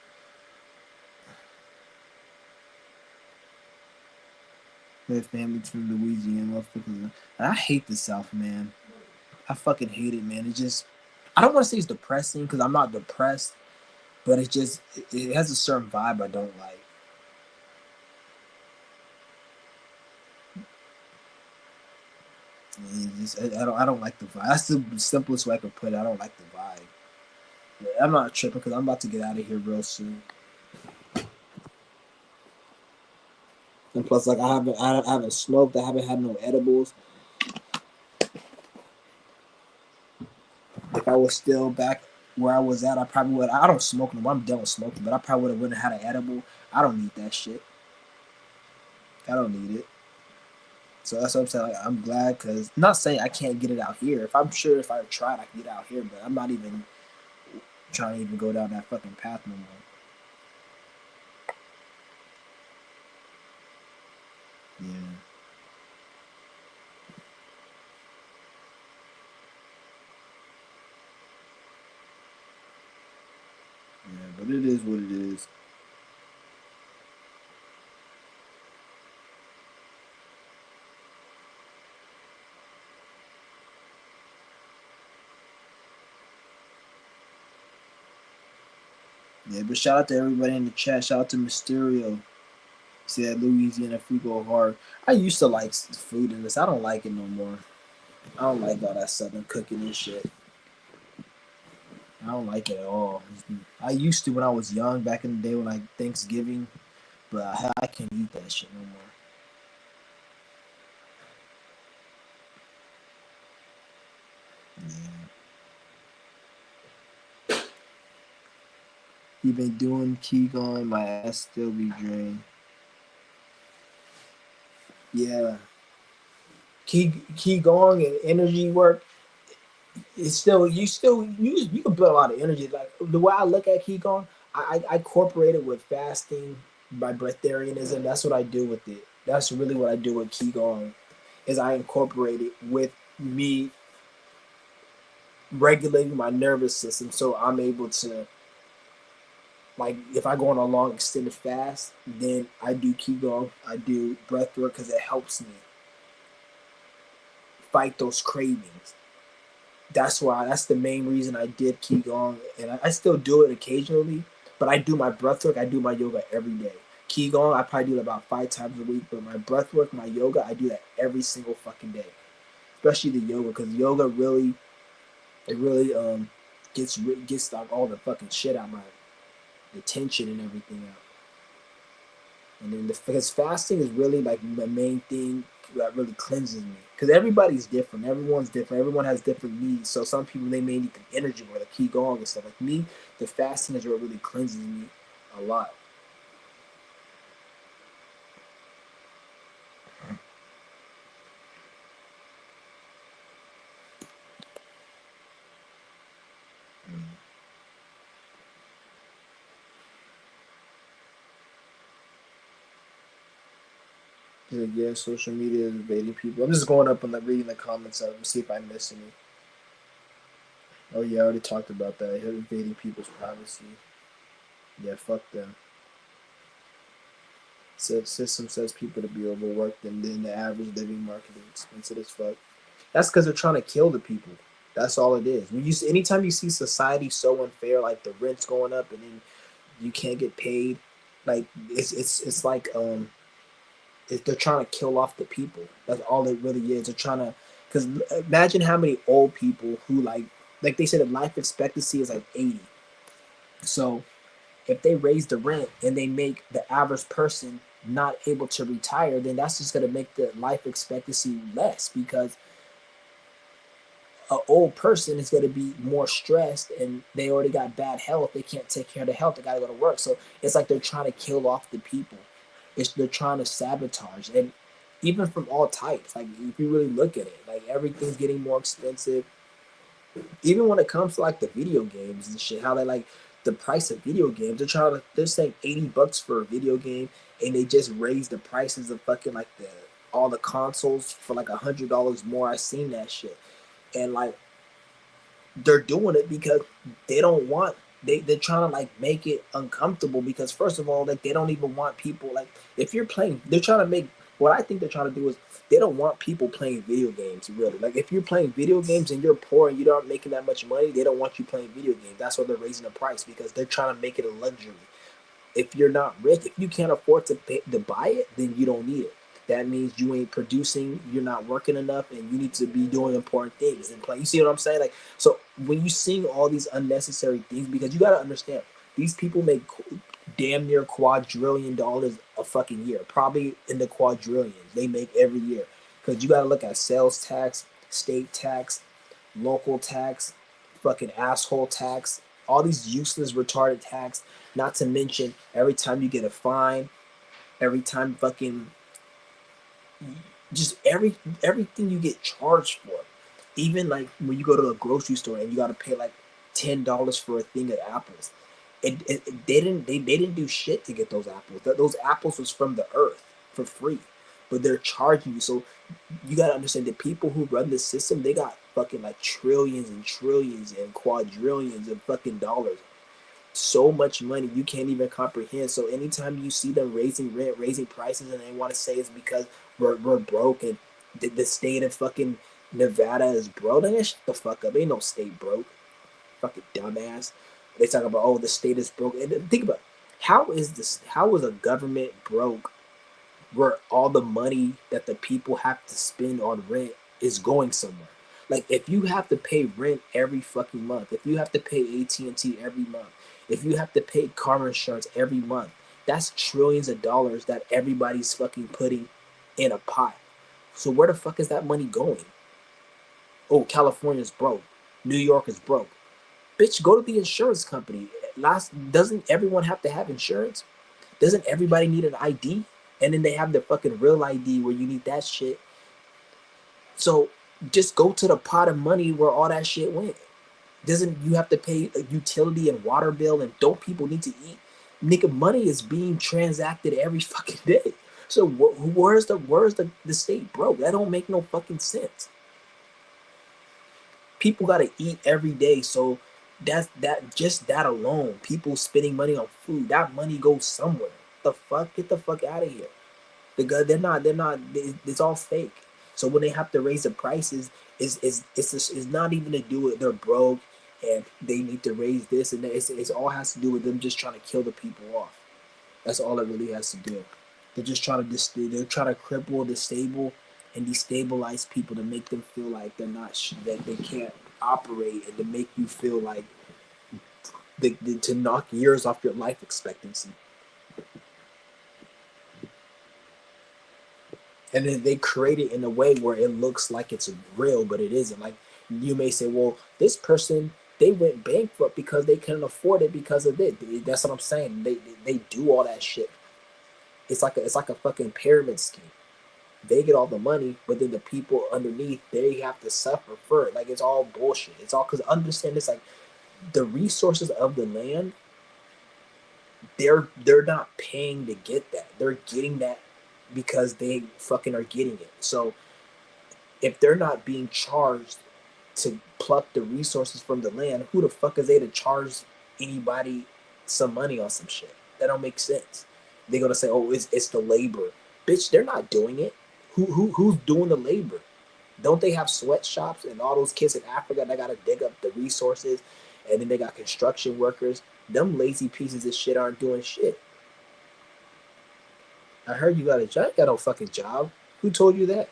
My family's from Louisiana, motherfuckers. I hate the South, man. I fucking hate it, man. It just, I don't want to say it's depressing because I'm not depressed, but it has a certain vibe I don't like. I don't like the vibe. That's the simplest way I could put it. I don't like the vibe. But I'm not tripping because I'm about to get out of here real soon. And plus, like I haven't smoked. I haven't had no edibles. If I was still back where I was at, I probably would. I don't smoke no more. I'm done with smoking, but I probably would have wouldn't have had an edible. I don't need that shit. I don't need it. So that's what I'm saying. Like, I'm glad because not saying I can't get it out here. If I'm sure if I tried, I could get it out here, but I'm not even trying to even go down that fucking path no more. Yeah. Yeah, but it is what it is. Yeah, but shout out to everybody in the chat. Shout out to Mysterio. Said Louisiana food go hard. I used to like food in this. I don't like it no more. I don't like all that southern cooking and shit. I don't like it at all. I used to when I was young, back in the day when like Thanksgiving, but I can't eat that shit no more. Yeah. You been doing Qigong, my ass still be drained. Yeah. Qigong and energy work, it's still you can build a lot of energy. Like the way I look at Qigong, I incorporate it with fasting, by breatharianism. That's what I do with it. That's really what I do with Qigong, is I incorporate it with me regulating my nervous system, so I'm able to, like, if I go on a long extended fast, then I do Qigong, I do breath work because it helps me fight those cravings. That's the main reason I did Qigong, and I still do it occasionally. But I do my breath work, I do my yoga every day. Qigong, I probably do it about 5 times a week, but my breath work, my yoga, I do that every single fucking day. Especially the yoga, because yoga really, it really gets like all the fucking shit out, my the tension and everything out. And then because fasting is really like the main thing that really cleanses me. Because everybody's different. Everyone's different. Everyone has different needs. So some people, they may need the energy or the qigong and stuff. Like me, the fasting is what really cleanses me a lot. Yeah, social media is evading people. I'm just going up and like reading the comments of them, see if I miss any. Oh yeah, I already talked about that. Invading people's privacy. Yeah, fuck them. System says people to be overworked, and then the average living market is expensive as fuck. That's because they're trying to kill the people. That's all it is. When you anytime you see society so unfair, like the rent's going up and then you can't get paid, like it's like they're trying to kill off the people. That's all it really is. They're trying to, because imagine how many old people who like they said, the life expectancy is like 80. So if they raise the rent and they make the average person not able to retire, then that's just going to make the life expectancy less, because an old person is going to be more stressed and they already got bad health. They can't take care of the health. They got to go to work. So it's like they're trying to kill off the people. They're trying to sabotage, and even from all types. Like if you really look at it, like everything's getting more expensive. Even when it comes to like the video games and shit, how they like the price of video games. They're saying $80 for a video game, and they just raised the prices of fucking like the all the consoles for like $100 more. I seen that shit, and like they're doing it because they don't want they're trying to like make it uncomfortable, because first of all, like they don't even want people, like if you're playing, they're trying to make, what I think they're trying to do is they don't want people playing video games really. Like if you're playing video games and you're poor and you're not making that much money, they don't want you playing video games. That's why they're raising the price, because they're trying to make it a luxury. If you're not rich, if you can't afford to buy it, then you don't need it. that means you ain't producing, you're not working enough, and you need to be doing important things and play. You see what I'm saying? Like, so when you sing all these unnecessary things, because you got to understand, these people make damn near $quadrillion a fucking year, probably in the quadrillions they make every year. Because you got to look at sales tax, state tax, local tax, fucking asshole tax, all these useless retarded tax. Not to mention every time you get a fine, every time fucking just everything you get charged for. Even like when you go to a grocery store and you gotta pay like $10 for a thing of apples. They didn't do shit to get those apples. Those apples was from the earth for free, but they're charging you. So you gotta understand the people who run the system, they got fucking like trillions and trillions and quadrillions of fucking dollars. So much money you can't even comprehend. So anytime you see them raising rent, raising prices, and they want to say it's because we're broke and the state of fucking Nevada is broke, then shut the fuck up. Ain't no state broke. Fucking dumbass. They talk about, oh, the state is broke. And think about it. How is a government broke where all the money that the people have to spend on rent is going somewhere? Like, if you have to pay rent every fucking month, if you have to pay AT&T every month, if you have to pay car insurance every month, that's trillions of dollars that everybody's fucking putting in a pot. So where the fuck is that money going? Oh, California's broke. New York is broke. Bitch, go to the insurance company. Doesn't everyone have to have insurance? Doesn't everybody need an ID? And then they have the fucking real ID where you need that shit. So just go to the pot of money where all that shit went. Doesn't you have to pay a utility and water bill, and don't people need to eat? Nigga, money is being transacted every fucking day. So where's the state broke? That don't make no fucking sense. People gotta eat every day, so that alone. People spending money on food. That money goes somewhere. The fuck, get the fuck out of here. They're not. It's all fake. So when they have to raise the prices, it's not even to do with they're broke and they need to raise this and that. It's all has to do with them just trying to kill the people off. That's all it really has to do. They're just trying to they're trying to cripple, disable, and destabilize people to make them feel like they're not that they can't operate, and to make you feel like to knock years off your life expectancy. And then they create it in a way where it looks like it's real, but it isn't. Like, you may say, well, this person, they went bankrupt because they couldn't afford it because of it. That's what I'm saying. They do all that shit. It's like a fucking pyramid scheme. They get all the money, but then the people underneath, they have to suffer for it. Like, it's all bullshit. It's all because understand this, like, the resources of the land, they're not paying to get that. They're getting that because they fucking are getting it. So if they're not being charged to pluck the resources from the land, who the fuck is they to charge anybody some money on some shit? That don't make sense. They're gonna say, oh, it's the labor. Bitch, they're not doing it. Who's doing the labor? Don't they have sweatshops and all those kids in Africa that gotta dig up the resources, and then they got construction workers? Them lazy pieces of shit aren't doing shit. I heard you got a job. You got no fucking job. Who told you that?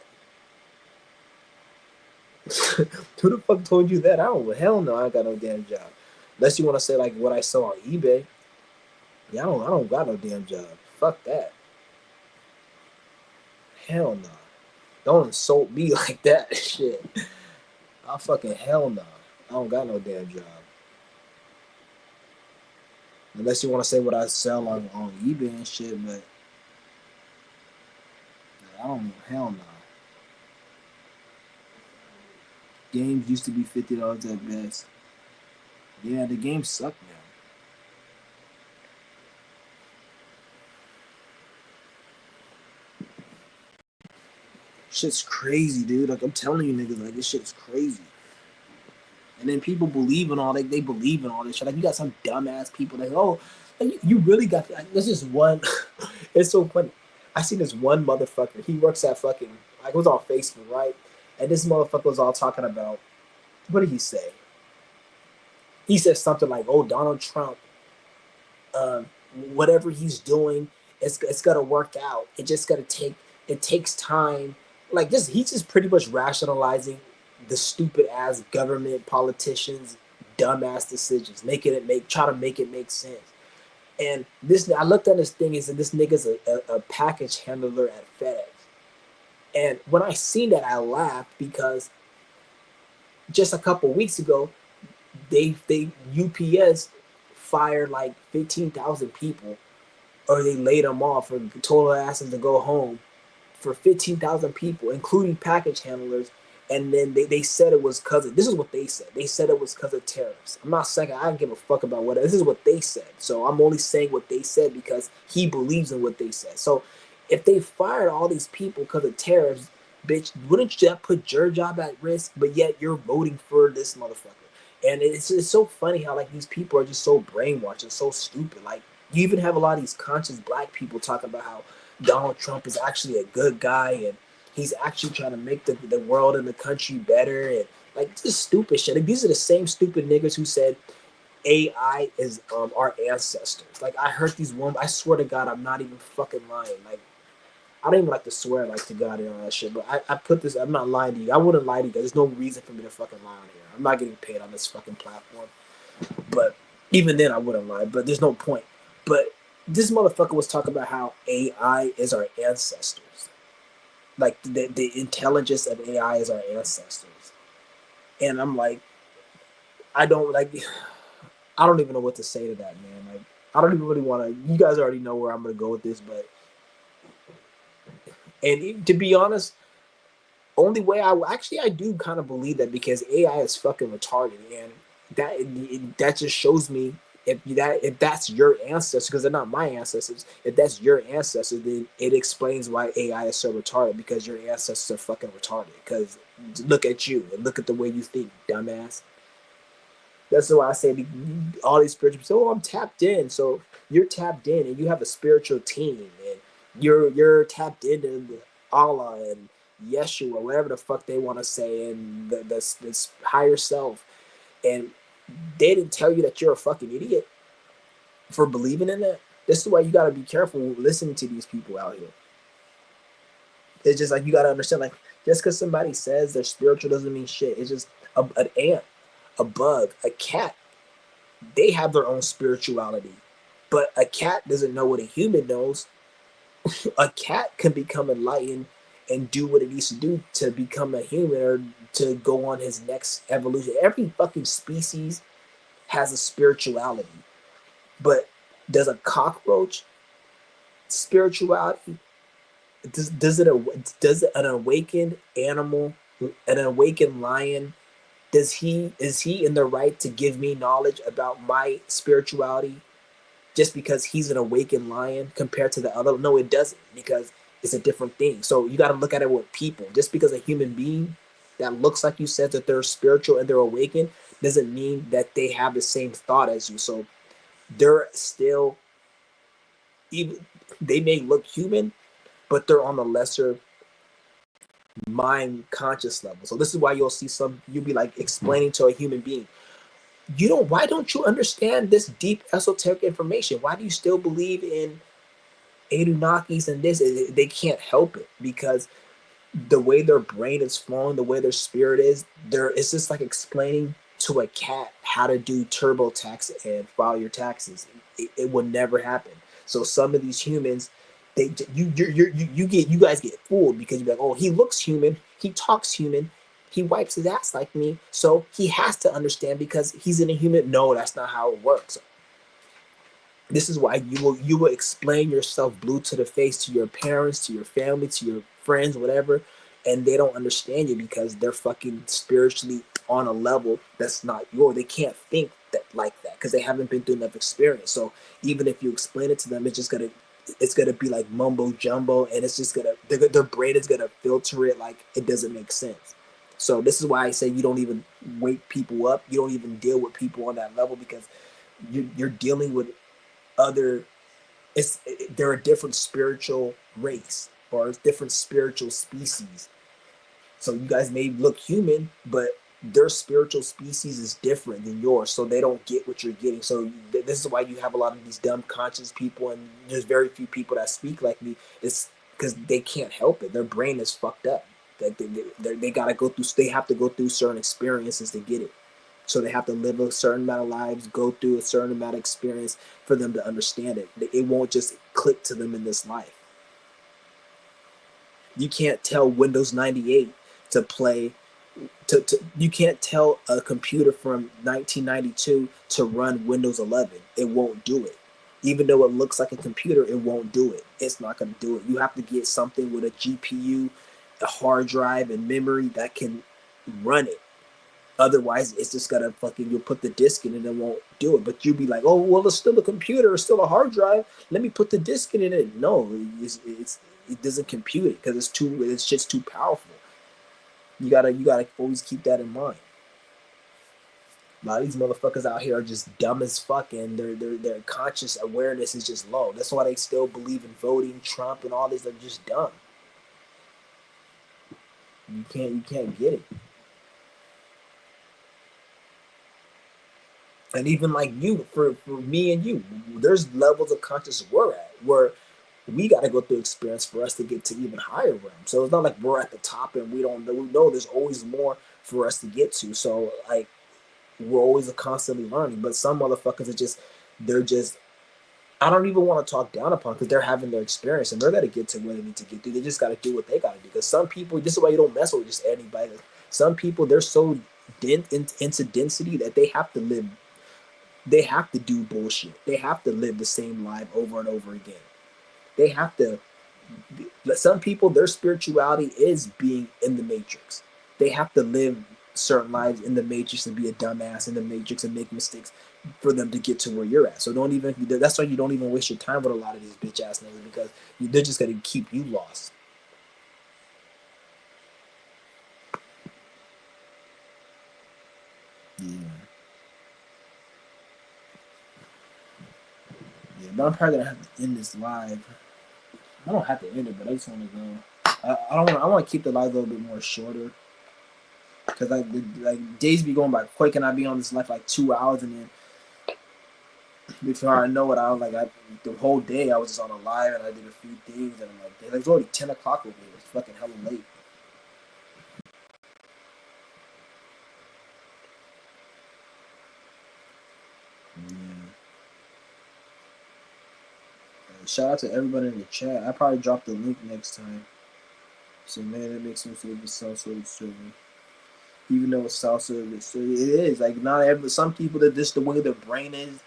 Who the fuck told you that? I don't. Hell no, I ain't got no damn job. Unless you want to say like what I saw on eBay. Yeah, I don't got no damn job. Fuck that. Hell no. Don't insult me like that. Shit. I fucking hell no. I don't got no damn job. Unless you want to say what I sell on eBay and shit, but I don't. Hell no. Games used to be $50 at best. Yeah, the games suck now. Shit's crazy, dude. Like, I'm telling you, niggas, like, this shit's crazy. And then people believe in all they believe in all this shit. Like, you got some dumbass people that, oh, like, you really got, like, there's just one. It's so funny. I seen this one motherfucker. He works at fucking, like, it was on Facebook, right? And this motherfucker was all talking about, what did he say? He said something like, oh, Donald Trump, um, whatever he's doing, it's gonna work out. It just gotta take it takes time. Like this, he's just pretty much rationalizing the stupid ass government politicians, dumbass decisions, making it make try to make it make sense. And this, I looked at this thing and said, this nigga's a package handler at FedEx. And when I seen that, I laughed because just a couple weeks ago, they UPS fired like 15,000 people, or they laid them off, or told their asses to go home for 15,000 people, including package handlers. And then they said it was because of, this is what they said. They said it was because of tariffs. I'm not saying, I don't give a fuck about what, this is what they said. So I'm only saying what they said because he believes in what they said. So if they fired all these people because of tariffs, bitch, wouldn't you put your job at risk? But yet you're voting for this motherfucker. And it's so funny how like these people are just so brainwashed and so stupid. Like you even have a lot of these conscious black people talking about how Donald Trump is actually a good guy and he's actually trying to make the world and the country better, and like this stupid shit. Like, these are the same stupid niggas who said AI is our ancestors. Like I heard these women, I swear to God, I'm not even fucking lying. Like I don't even like to swear like to God and all that shit, but I put this, I'm not lying to you. I wouldn't lie to you. There's no reason for me to fucking lie on here. I'm not getting paid on this fucking platform. But even then I wouldn't lie, but there's no point. But this motherfucker was talking about how AI is our ancestors. Like the intelligence of AI is our ancestors. And I'm like, I don't like, I don't even know what to say to that, man. Like, I don't even really want to, you guys already know where I'm going to go with this, but, and to be honest, only way I do kind of believe that because AI is fucking retarded, and that just shows me if that's your ancestors, because they're not my ancestors. If that's your ancestors, then it explains why AI is so retarded, because your ancestors are fucking retarded. Because look at you and look at the way you think, dumbass. That's why I say all these spiritual people. Oh, I'm tapped in. So you're tapped in, and you have a spiritual team, and you're tapped into Allah and Yeshua, whatever the fuck they want to say, and this higher self. And they didn't tell you that you're a fucking idiot for believing in that. This is why you gotta be careful listening to these people out here. It's just like you gotta understand, like just because somebody says they're spiritual doesn't mean shit. It's just an ant, a bug, a cat. They have their own spirituality, but a cat doesn't know what a human knows. A cat can become enlightened and do what it needs to do to become a human or to go on his next evolution. Every fucking species has a spirituality, but does a cockroach spirituality? Does an awakened animal, an awakened lion, is he in the right to give me knowledge about my spirituality just because he's an awakened lion compared to the other? No, it doesn't, because it's a different thing. So you got to look at it with people. Just because a human being that looks like you said that they're spiritual and they're awakened doesn't mean that they have the same thought as you. So they're still, even they may look human, but they're on the lesser mind conscious level. So this is why you'll see you'll be like explaining to a human being, why don't you understand this deep esoteric information? Why do you still believe in Anunnakis and this? They can't help it, because the way their brain is flowing, the way their spirit is, it's just like explaining to a cat how to do TurboTax and file your taxes. It will never happen. So some of these humans, you guys get fooled because you're like, oh, he looks human, he talks human, he wipes his ass like me, so he has to understand because he's in a human. No, that's not how it works. This is why you will explain yourself blue to the face to your parents, to your family, to your friends, whatever, and they don't understand you because they're fucking spiritually on a level that's not yours. They can't think that like that because they haven't been through enough experience. So even if you explain it to them, it's gonna be like mumbo jumbo, and it's just gonna their brain is gonna filter it like it doesn't make sense. So this is why I say you don't even wake people up. You don't even deal with people on that level, because you're dealing with other, they're a different spiritual race or a different spiritual species. So you guys may look human, but their spiritual species is different than yours, so they don't get what you're getting. So this is why you have a lot of these dumb conscious people, and there's very few people that speak like me. It's because they can't help it. Their brain is fucked up. They gotta go through. They have to go through certain experiences to get it. So they have to live a certain amount of lives, go through a certain amount of experience for them to understand it. It won't just click to them in this life. You can't tell Windows 98 to play. You can't tell a computer from 1992 to run Windows 11. It won't do it. Even though it looks like a computer, it won't do it. It's not going to do it. You have to get something with a GPU, a hard drive, and memory that can run it. Otherwise, it's just gonna fucking, you'll put the disk in and it won't do it. But you'll be like, oh well, it's still a computer, it's still a hard drive. Let me put the disk in it. No, it doesn't compute it because it's just too powerful. You gotta always keep that in mind. A lot of these motherfuckers out here are just dumb as fuck, and their conscious awareness is just low. That's why they still believe in voting Trump and all this. They're just dumb. You can't get it. And even like you, for me and you, there's levels of consciousness we're at where we got to go through experience for us to get to even higher realms. So it's not like we're at the top and we don't know. We know there's always more for us to get to. So like we're always constantly learning. But some motherfuckers are just, they're just, I don't even want to talk down upon because they're having their experience and they're gonna get to where they need to get to. They just got to do what they got to do. Because some people, this is why you don't mess with just anybody. Some people, they're so into density that they have to live. They have to do bullshit. They have to live the same life over and over again. They have to. Some people, their spirituality is being in the matrix. They have to live certain lives in the matrix and be a dumbass in the matrix and make mistakes for them to get to where you're at. So don't even. That's why you don't even waste your time with a lot of these bitch ass niggas because they're just gonna keep you lost. Yeah. Yeah, but I'm probably gonna have to end this live. I don't have to end it, but I just want to go. I don't want. I want to keep the live a little bit more shorter because like days be going by quick, and I be on this live like 2 hours, and then before I know it, the whole day I was just on a live, and I did a few things, and I'm like, it's already 10 o'clock over here. It's fucking hella late. Yeah. Shout out to everybody in the chat. I probably drop the link next time. So man, that makes sense with the self-serve server. Even though it's self-serve, it is like not every. Some people that just the way their brain is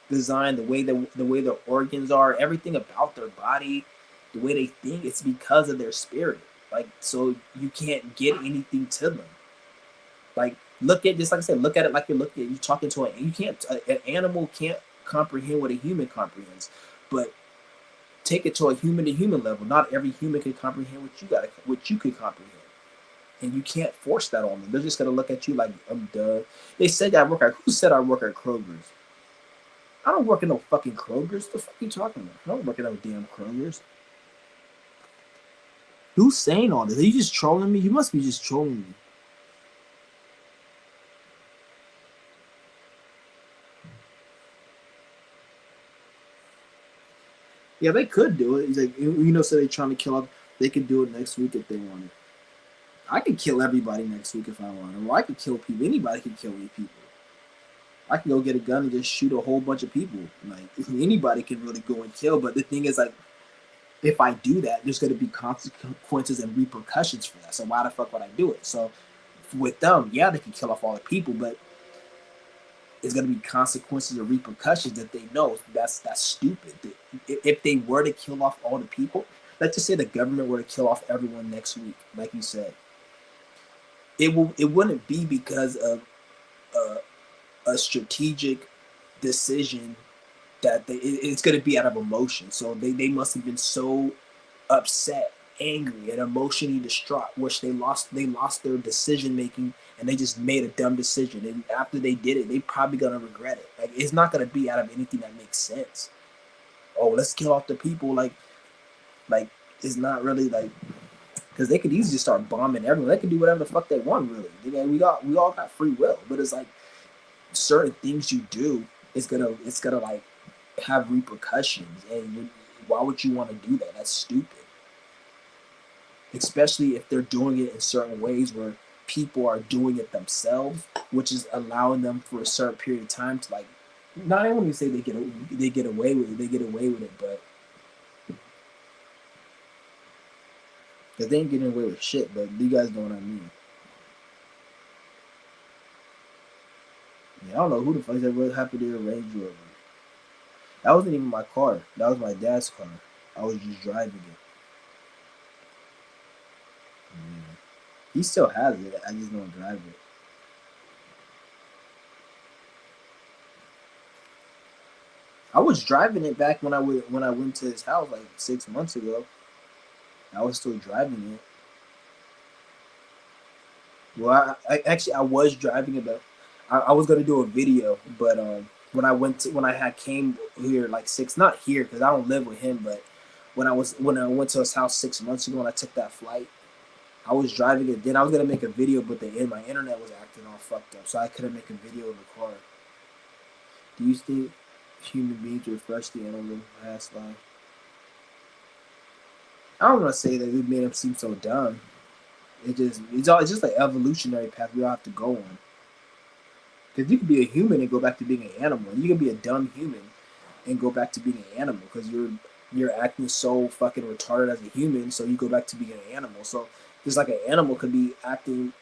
designed, the way their organs are, everything about their body, the way they think, it's because of their spirit. Like so, you can't get anything to them. Like look at just like I said, look at it like you're talking to an. You can't. An animal can't comprehend what a human comprehends, but take it to a human to human level. Not every human can comprehend what you can comprehend. And you can't force that on them. They're just gonna look at you like I'm duh. They said I work at who said I work at Kroger's? I don't work in no fucking Kroger's. The fuck are you talking about? I don't work in no damn Kroger's. Who's saying all this? Are you just trolling me? You must be just trolling me. Yeah, they could do it. He's like, so they're trying to kill up. They could do it next week if they wanted. I could kill everybody next week if I wanted. Or I could kill people. Anybody could kill people. I can go get a gun and just shoot a whole bunch of people. Like anybody can really go and kill. But the thing is, like, if I do that, there's going to be consequences and repercussions for that. So why the fuck would I do it? So with them, yeah, they can kill off all the people, but it's going to be consequences or repercussions that they know that's stupid. If they were to kill off all the people, let's just say the government were to kill off everyone next week, like you said, it wouldn't be because of a strategic decision that it's going to be out of emotion. So they must have been so upset, angry, and emotionally distraught, which they lost their decision making, and they just made a dumb decision. And after they did it, they probably gonna regret it. Like it's not gonna be out of anything that makes sense. Oh, let's kill off the people. Like it's not really like because they could easily start bombing everyone. They can do whatever the fuck they want. Really, we all got free will, but it's like certain things you do it's gonna like have repercussions, and why would you want to do that? That's stupid. especially if they're doing it in certain ways where people are doing it themselves, which is allowing them for a certain period of time to like. Not even when you say they get away with it, they get away with it, but because they ain't getting away with shit. But you guys know what I mean. Yeah, I don't know who the fuck that was happened to your Range Rover. That wasn't even my car. That was my dad's car. I was just driving it. Yeah. He still has it. I just don't drive it. I was driving it back when I went to his house like 6 months ago. I was still driving it. Well, I was driving it, but I was gonna do a video, but when I had came here like six, not here because I don't live with him, but when I went to his house 6 months ago when I took that flight, I was driving it. Then I was gonna make a video, but my internet was acting all fucked up, so I couldn't make a video in the car. Do you think human beings refresh the animal past life? I don't want to say that it made him seem so dumb. It's just like evolutionary path we all have to go on. Because you can be a human and go back to being an animal. You can be a dumb human and go back to being an animal because you're acting so fucking retarded as a human, so you go back to being an animal. So just like an animal could be acting,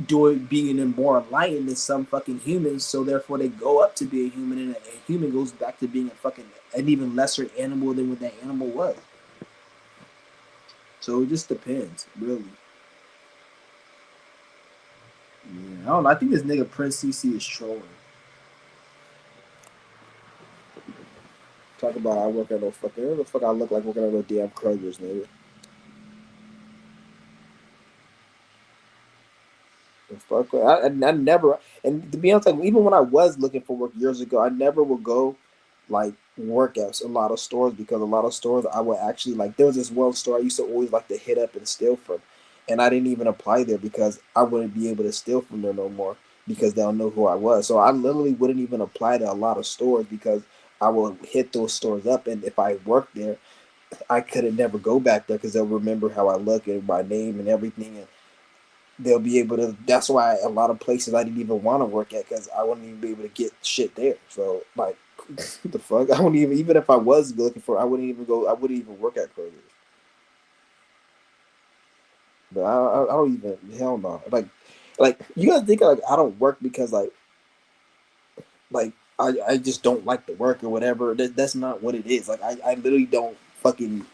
being more enlightened than some fucking humans, so therefore they go up to be a human, and a human goes back to being a fucking an even lesser animal than what that animal was. So it just depends, really. Yeah, I don't know. I think this nigga Prince CC is trolling. Talk about I work at no fucking. What the fuck I look like working at no damn Kroger's, nigga? The fuck? I never. And to be honest, like even when I was looking for work years ago, I never would go like work at a lot of stores because a lot of stores I would actually like. There was this one store I used to always like to hit up and steal from, and I didn't even apply there because I wouldn't be able to steal from there no more because they'll know who I was. So I literally wouldn't even apply to a lot of stores because I would hit those stores up, and if I worked there, I couldn't never go back there because they'll remember how I look and my name and everything, and they'll be able to. That's why a lot of places I didn't even want to work at because I wouldn't even be able to get shit there. So like, what the fuck? I wouldn't even if I was looking for, I wouldn't even go. I wouldn't even work at Kroger. But I don't even hell no. Like you guys think like I don't work because like I just don't like the work or whatever. That's not what it is. Like I literally don't fucking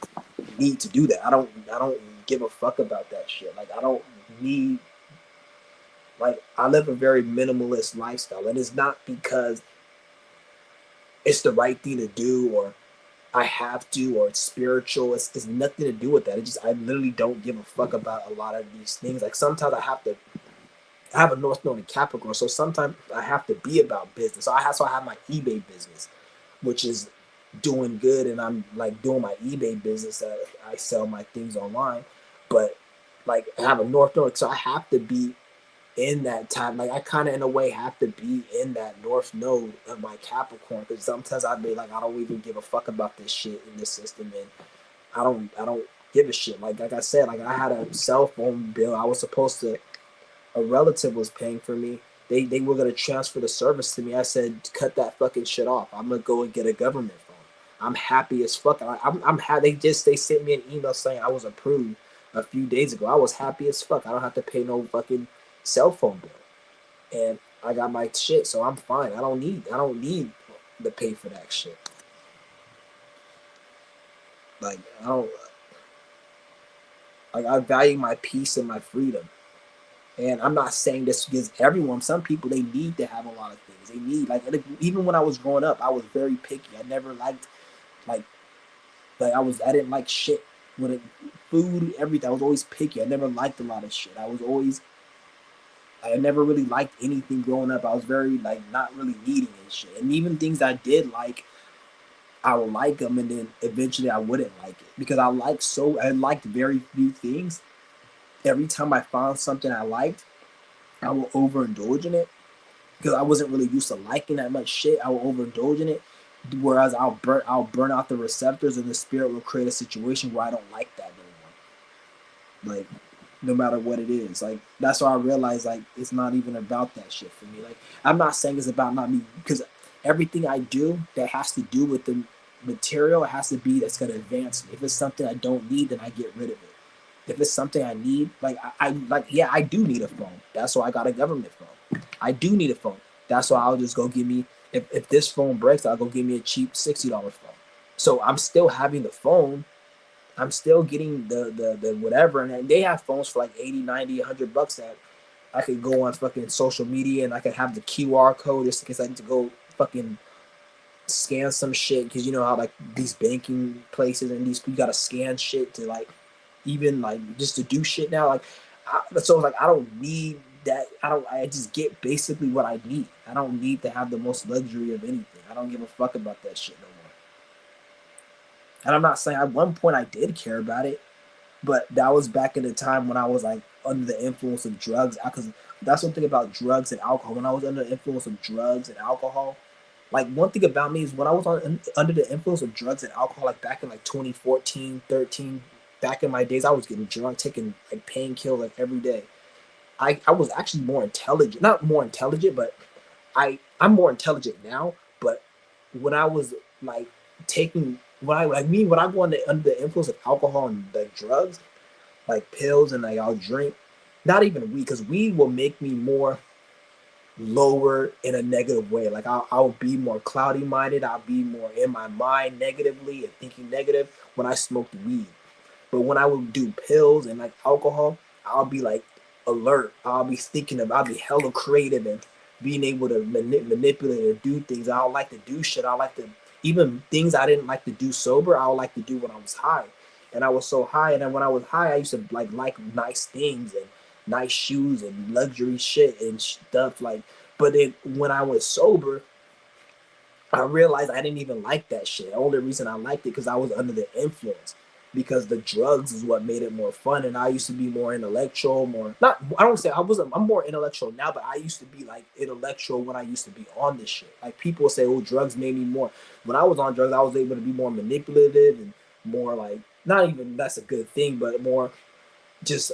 need to do that. I don't give a fuck about that shit. Like I don't need like I live a very minimalist lifestyle, and it's not because it's the right thing to do or I have to or it's spiritual. It's nothing to do with that. It just I literally don't give a fuck about a lot of these things. Like sometimes I have a North Node in Capricorn, so sometimes I have to be about business. So I have my eBay business, which is doing good, and I'm like doing my eBay business. That I sell my things online, but like I have a North Node, so I have to be in that time. Like I kind of in a way have to be in that North Node of my Capricorn because sometimes I'd be like I don't even give a fuck about this shit in this system, and I don't give a shit. Like I said, like I had a cell phone bill. I was supposed to a relative was paying for me. They were gonna transfer the service to me. I said, cut that fucking shit off. I'm gonna go and get a government phone. I'm happy as fuck. I'm happy. They sent me an email saying I was approved a few days ago. I was happy as fuck. I don't have to pay no fucking cell phone bill, and I got my shit, so I'm fine. I don't need to pay for that shit. Like I don't like I value my peace and my freedom. And I'm not saying this because everyone, some people, they need to have a lot of things. They need, like, even when I was growing up, I was very picky. I never liked, like, I didn't like shit. When it, food, everything, I was always picky. I never liked a lot of shit. I never really liked anything growing up. I was very, like, not really needing and shit. And even things I did like, I would like them and then eventually I wouldn't like it. Because I liked very few things. Every time I found something I liked, I will overindulge in it because I wasn't really used to liking that much shit. I will overindulge in it, whereas I'll burn out the receptors, and the spirit will create a situation where I don't like that anymore. like no matter what it is. Like that's why I realized like it's not even about that shit for me. Like I'm not saying it's about not me because everything I do that has to do with the material has to be that's gonna advance me. If it's something I don't need, then I get rid of it. If it's something I need, like I like yeah, I do need a phone. That's why I got a government phone. I do need a phone. That's why I'll just go give me if this phone breaks, I'll go give me a cheap $60 phone. So I'm still having the phone. I'm still getting the whatever, and they have phones for like 80, 90, $100 that I could go on fucking social media and I could have the QR code just in case I need to go fucking scan some shit because you know how like these banking places and these you gotta scan shit to like even like just to do shit now. Like so like I don't need that. I just get basically what I need. I don't need to have the most luxury of anything. I don't give a fuck about that shit no more. And I'm not saying at one point I did care about it, but that was back in the time when I was like under the influence of drugs. Because that's one thing about drugs and alcohol. When I was under the influence of drugs and alcohol, like one thing about me is when I was under the influence of drugs and alcohol, like back in like 2014, 13, back in my days, I was getting drunk, taking like painkillers like every day. I was actually more intelligent, not more intelligent, but I'm more intelligent now. But when I was like taking when I go under the influence of alcohol and like drugs, like pills and like I'll drink, not even weed, because weed will make me more lower in a negative way. Like I'll be more cloudy minded. I'll be more in my mind negatively and thinking negative when I smoked weed. But when I would do pills and like alcohol, I'll be like alert. I'll be hella creative and being able to manipulate and do things. I don't like to do shit. I like to even things I didn't like to do sober. I would like to do when I was high, and I was so high. And then when I was high, I used to like nice things and nice shoes and luxury shit and stuff like. But then when I was sober, I realized I didn't even like that shit. The only reason I liked it because I was under the influence. Because the drugs is what made it more fun, and I used to be more intellectual, more not. I don't say I wasn't. I'm more intellectual now, but I used to be like intellectual when I used to be on this shit. Like people say, "Oh, drugs made me more." When I was on drugs, I was able to be more manipulative and more like not even that's a good thing, but more just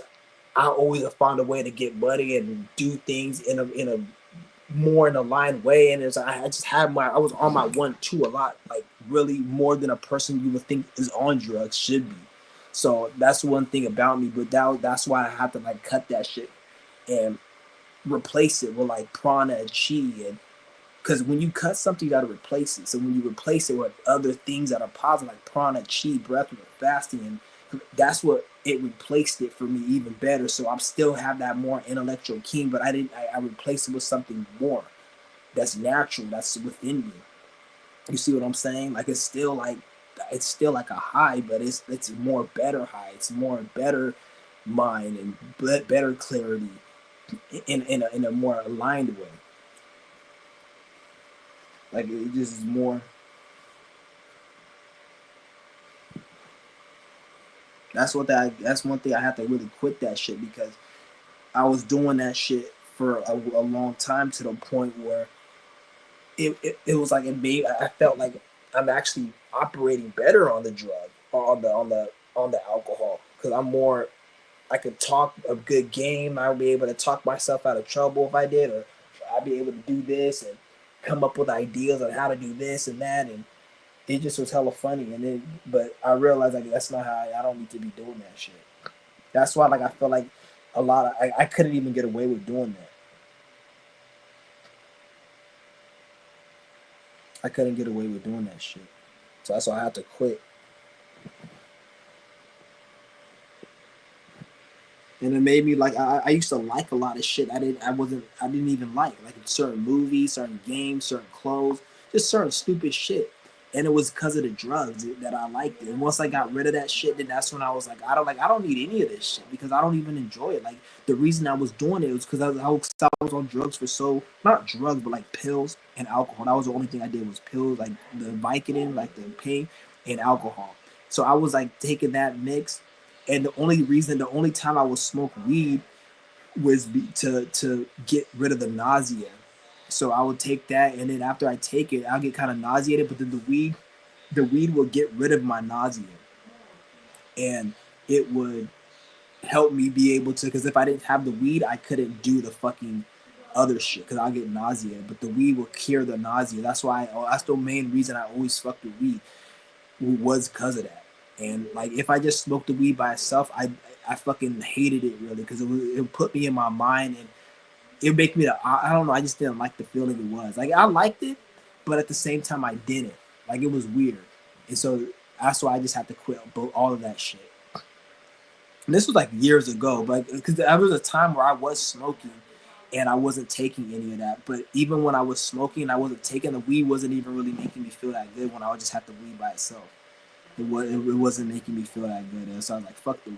I always found a way to get money and do things in a more in a line way, and it's I just had I was on my 1-2 a lot, like really more than a person you would think is on drugs should be. So that's one thing about me, but that's why I have to like cut that shit and replace it with like prana and chi, and because when you cut something, you got to replace it. So when you replace it with other things that are positive, like prana, chi, breath, with fasting, and that's what it replaced it for me even better. So I'm still have that more intellectual keen, but I replaced it with something more that's natural, that's within me. You see what I'm saying? Like it's still like a high, but it's more better high. It's more better mind and better clarity in a more aligned way. Like it just is more. That's one thing I have to really quit that shit because I was doing that shit for a long time to the point where it was like it made I felt like I'm actually operating better on the drug or on the alcohol because I'm more I could talk a good game. I'll be able to talk myself out of trouble if I did, or I'll be able to do this and come up with ideas on how to do this and that, and it just was hella funny. And then, but I realized like that's not how I don't need to be doing that shit. That's why like I feel like a lot of I couldn't even get away with doing that. I couldn't get away with doing that shit. So that's why I had to quit. And it made me like I used to like a lot of shit I didn't even like certain movies, certain games, certain clothes, just certain stupid shit. And it was because of the drugs that I liked it. And once I got rid of that shit, then that's when I was like I don't need any of this shit because I don't even enjoy it. Like the reason I was doing it was because I was on drugs for so not drugs but like pills and alcohol. That was the only thing I did was pills, like the Vicodin, like the pain and alcohol. So I was like taking that mix and the only time I would smoke weed was to get rid of the nausea. So I would take that, and then after I take it, I'll get kind of nauseated. But then the weed will get rid of my nausea, and it would helped me be able to, because if I didn't have the weed, I couldn't do the fucking other shit because I'll get nauseated. But the weed will cure the nausea. That's why. That's the main reason I always fucked with weed, was because of that. And like if I just smoked the weed by itself, I fucking hated it really because it put me in my mind and it make me I don't know. I just didn't like the feeling it was. Like I liked it, but at the same time I didn't. Like it was weird, and so that's why I just had to quit all of that shit. And this was like years ago, but because there was a time where I was smoking and I wasn't taking any of that. But even when I was smoking and I wasn't taking the weed, wasn't even really making me feel that good when I would just have the weed by itself. It wasn't making me feel that good. And so I was like, fuck the weed.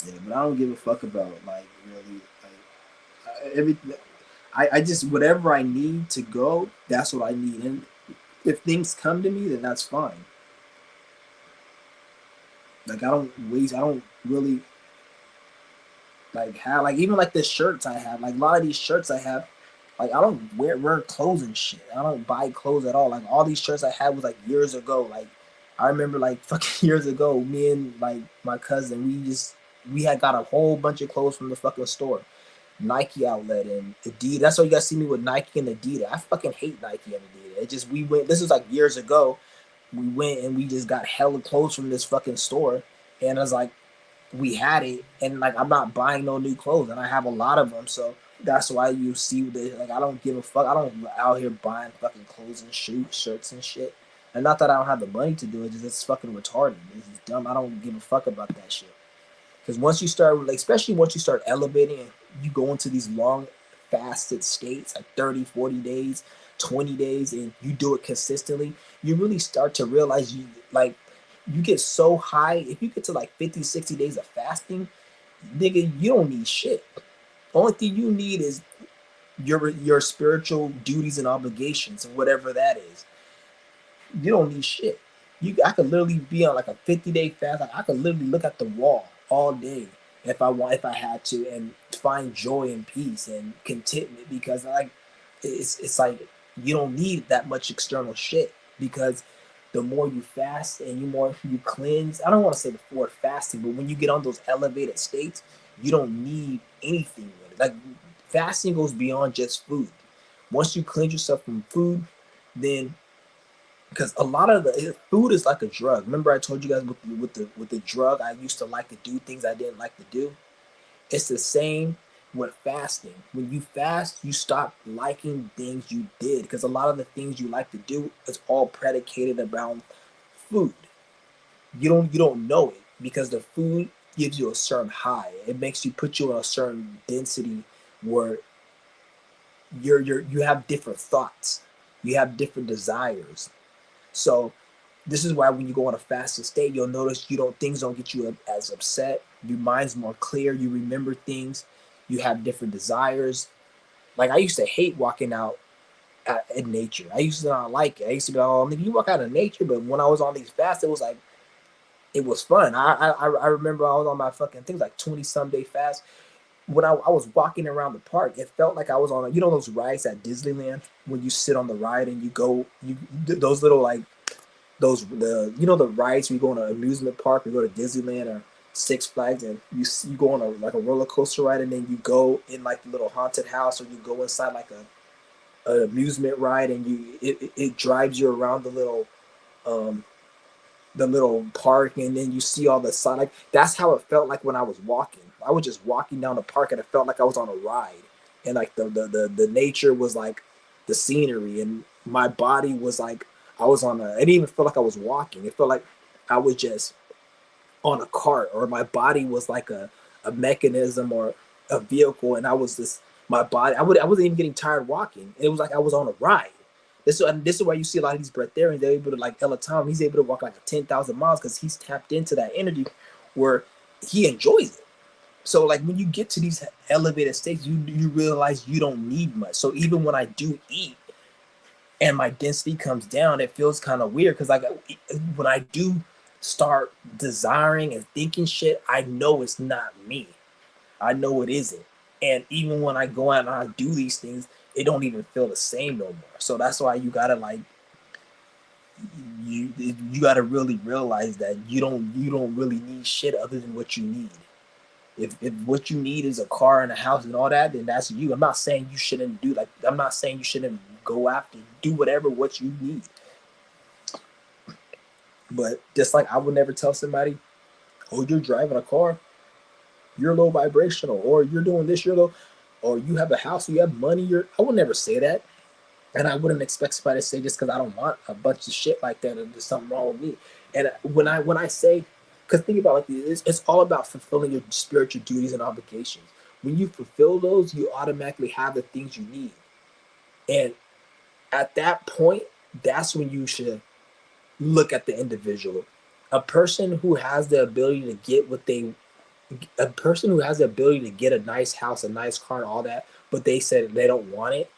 Yeah, but I don't give a fuck about like really like everything. I just whatever I need to go, that's what I need. And if things come to me, then that's fine. Like I don't waste. I don't really like have like even like the shirts I have. Like a lot of these shirts I have, like I don't wear clothes and shit. I don't buy clothes at all. Like all these shirts I had was like years ago. Like I remember like fucking years ago, me and like my cousin, we had got a whole bunch of clothes from the fucking store. Nike outlet and Adidas. That's why you guys see me with Nike and Adidas. I fucking hate Nike and Adidas. It just we went. This was like years ago. We went and we just got hella clothes from this fucking store, and I was like, we had it, and like I'm not buying no new clothes, and I have a lot of them, so that's why you see this. Like I don't give a fuck. I don't out here buying fucking clothes and shirts and shit. And not that I don't have the money to do it, just it's fucking retarded. It's just dumb. I don't give a fuck about that shit. Because once you start, like, especially once you start elevating and you go into these long fasted states, like 30, 40 days, 20 days, and you do it consistently, you really start to realize you get so high. If you get to like 50, 60 days of fasting, nigga, you don't need shit. Only thing you need is your spiritual duties and obligations and whatever that is. You don't need shit. I could literally be on like a 50-day fast. Like I could literally look at the wall all day if I had to, and find joy and peace and contentment, because like it's like you don't need that much external shit, because the more you fast and you more you cleanse. I don't want to say the word fasting, but when you get on those elevated states, you don't need anything really. Like fasting goes beyond just food. Once you cleanse yourself from food, then because a lot of the food is like a drug. Remember, I told you guys with the drug, I used to like to do things I didn't like to do. It's the same with fasting. When you fast, you stop liking things you did, because a lot of the things you like to do is all predicated around food. You don't know it because the food gives you a certain high. It makes you put you in a certain density where you have different thoughts, you have different desires. So this is why when you go on a fasted state, you'll notice things don't get you as upset. Your mind's more clear. You remember things. You have different desires. Like I used to hate walking out in nature. I used to not like it. I used to be like, oh, you walk out in nature. But when I was on these fasts, it was like it was fun. I remember I was on my fucking things like 20 some day fast. When I was walking around the park, it felt like I was on those rides at Disneyland when you sit on the ride and you those little like the rides we go on an amusement park, we go to Disneyland or Six Flags, and you go on a roller coaster ride, and then you go in like the little haunted house, or you go inside like an amusement ride, and it drives you around um the little park, and then you see all the sun. Like that's how it felt like when I was walking. I was just walking down the park, and it felt like I was on a ride, and like the nature was like the scenery, and my body was like I was on a. It didn't even feel like I was walking. It felt like I was just on a cart, or my body was like a mechanism or a vehicle, and I was just my body. I wasn't even getting tired walking. It was like I was on a ride. This is why you see a lot of these breatharians. They're able to, like Ella Tom, he's able to walk like 10,000 miles because he's tapped into that energy where he enjoys it. So like when you get to these elevated states, you realize you don't need much. So even when I do eat and my density comes down, it feels kind of weird because like when I do start desiring and thinking shit, I know it's not me. I know it isn't. And even when I go out and I do these things, it don't even feel the same no more. So that's why you gotta like you gotta really realize that you don't really need shit other than what you need. If what you need is a car and a house and all that, then that's you. I'm not saying you shouldn't do like I'm not saying you shouldn't go after do whatever what you need. But just like I would never tell somebody, oh, you're driving a car, you're low vibrational, or you're doing this, you're low, or you have a house, you have money, you're I would never say that. And I wouldn't expect somebody to say just because I don't want a bunch of shit like that and there's something wrong with me. And when I say, because think about like it's all about fulfilling your spiritual duties and obligations. When you fulfill those, you automatically have the things you need. And at that point, that's when you should look at the individual. A person who has the ability to get what they, a person who has the ability to get a nice house, a nice car, and all that, but they said they don't want it,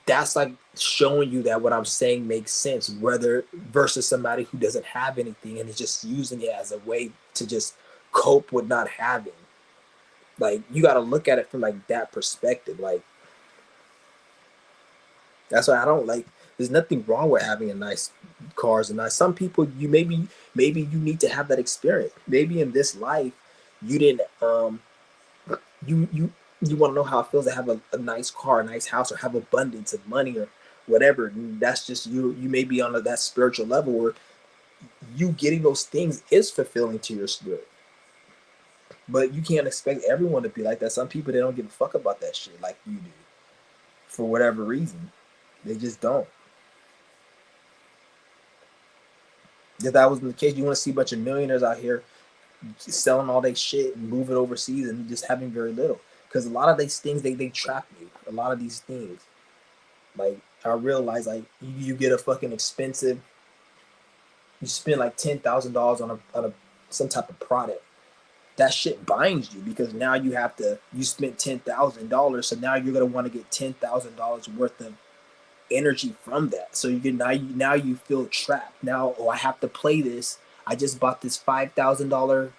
that's like showing you that what I'm saying makes sense, whether versus somebody who doesn't have anything and is just using it as a way to just cope with not having. Like you got to look at it from like that perspective. Like that's why I don't like. There's nothing wrong with having a nice cars and nice. Some people you maybe you need to have that experience. Maybe in this life you didn't you want to know how it feels to have a nice car, a nice house, or have abundance of money or whatever. And that's just you may be on that spiritual level where you getting those things is fulfilling to your spirit. But you can't expect everyone to be like that. Some people they don't give a fuck about that shit like you do. For whatever reason. They just don't. If that wasn't the case, you want to see a bunch of millionaires out here selling all their shit and moving overseas and just having very little. Because a lot of these things they trap you. A lot of these things. Like I realize like you get a fucking expensive you spend like $10,000 on a some type of product. That shit binds you because now you spent $10,000, so now you're gonna want to get $10,000 worth of energy from that. So now you feel trapped. Now I have to play this. I just bought this $5,000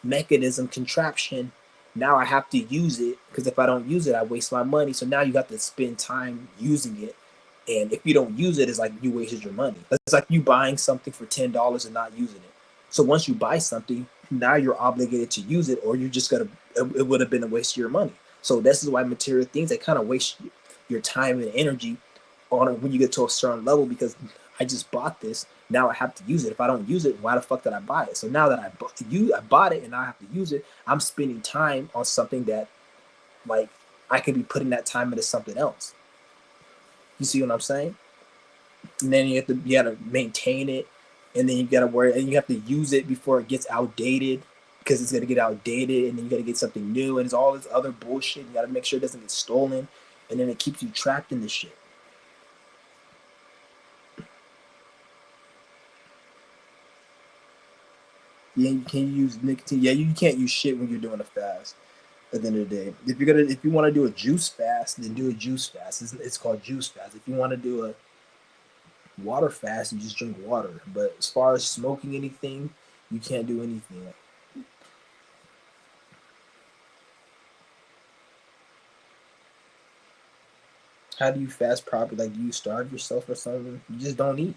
mechanism contraption. Now I have to use it because if I don't use it, I waste my money. So now you have to spend time using it. And if you don't use it, it's like you wasted your money. It's like you buying something for $10 and not using it. So once you buy something, now you're obligated to use it, or you're just gonna it would have been a waste of your money. So this is why material things they kind of waste your time and energy on it when you get to a certain level because I just bought this. Now I have to use it. If I don't use it, why the fuck did I buy it? So now that I bought it and I have to use it, I'm spending time on something that like I could be putting that time into something else. You see what I'm saying? And then you gotta maintain it, and then you gotta worry, and you have to use it before it gets outdated because it's gonna get outdated, and then you gotta get something new, and it's all this other bullshit. You gotta make sure it doesn't get stolen, and then it keeps you trapped in this shit. Yeah, you can't use nicotine. Yeah, you can't use shit when you're doing a fast. At the end of the day, if you want to do a juice fast, then do a juice fast. It's called juice fast. If you want to do a water fast, you just drink water. But as far as smoking anything, you can't do anything. How do you fast properly? Like, do you starve yourself or something? You just don't eat.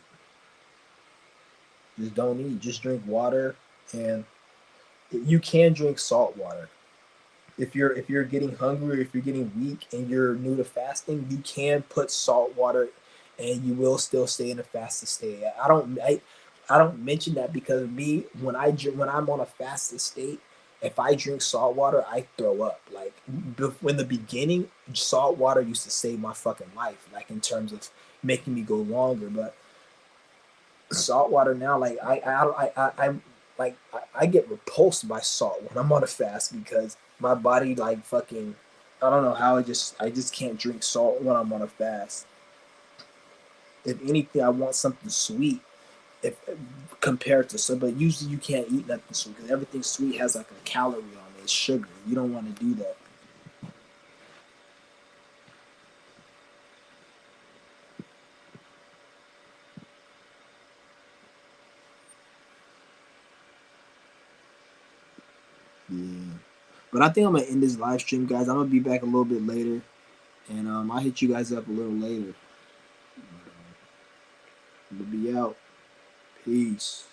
Just don't eat. Just drink water, and you can drink salt water. If you're getting hungry, if you're getting weak, and you're new to fasting, you can put salt water, and you will still stay in a fasted state. I don't mention that because me when I'm on a fasted state, if I drink salt water, I throw up. Like in the beginning, salt water used to save my fucking life, like in terms of making me go longer. But salt water now, like I'm like I get repulsed by salt when I'm on a fast because my body like fucking I don't know how I just can't drink salt when I'm on a fast. If anything, I want something sweet. If compared to so, but usually you can't eat nothing sweet because everything sweet has like a calorie on it. It's sugar. You don't want to do that. Yeah. But I think I'm gonna end this live stream, guys. I'm gonna be back a little bit later, and I'll hit you guys up a little later. I'm gonna be out. Peace.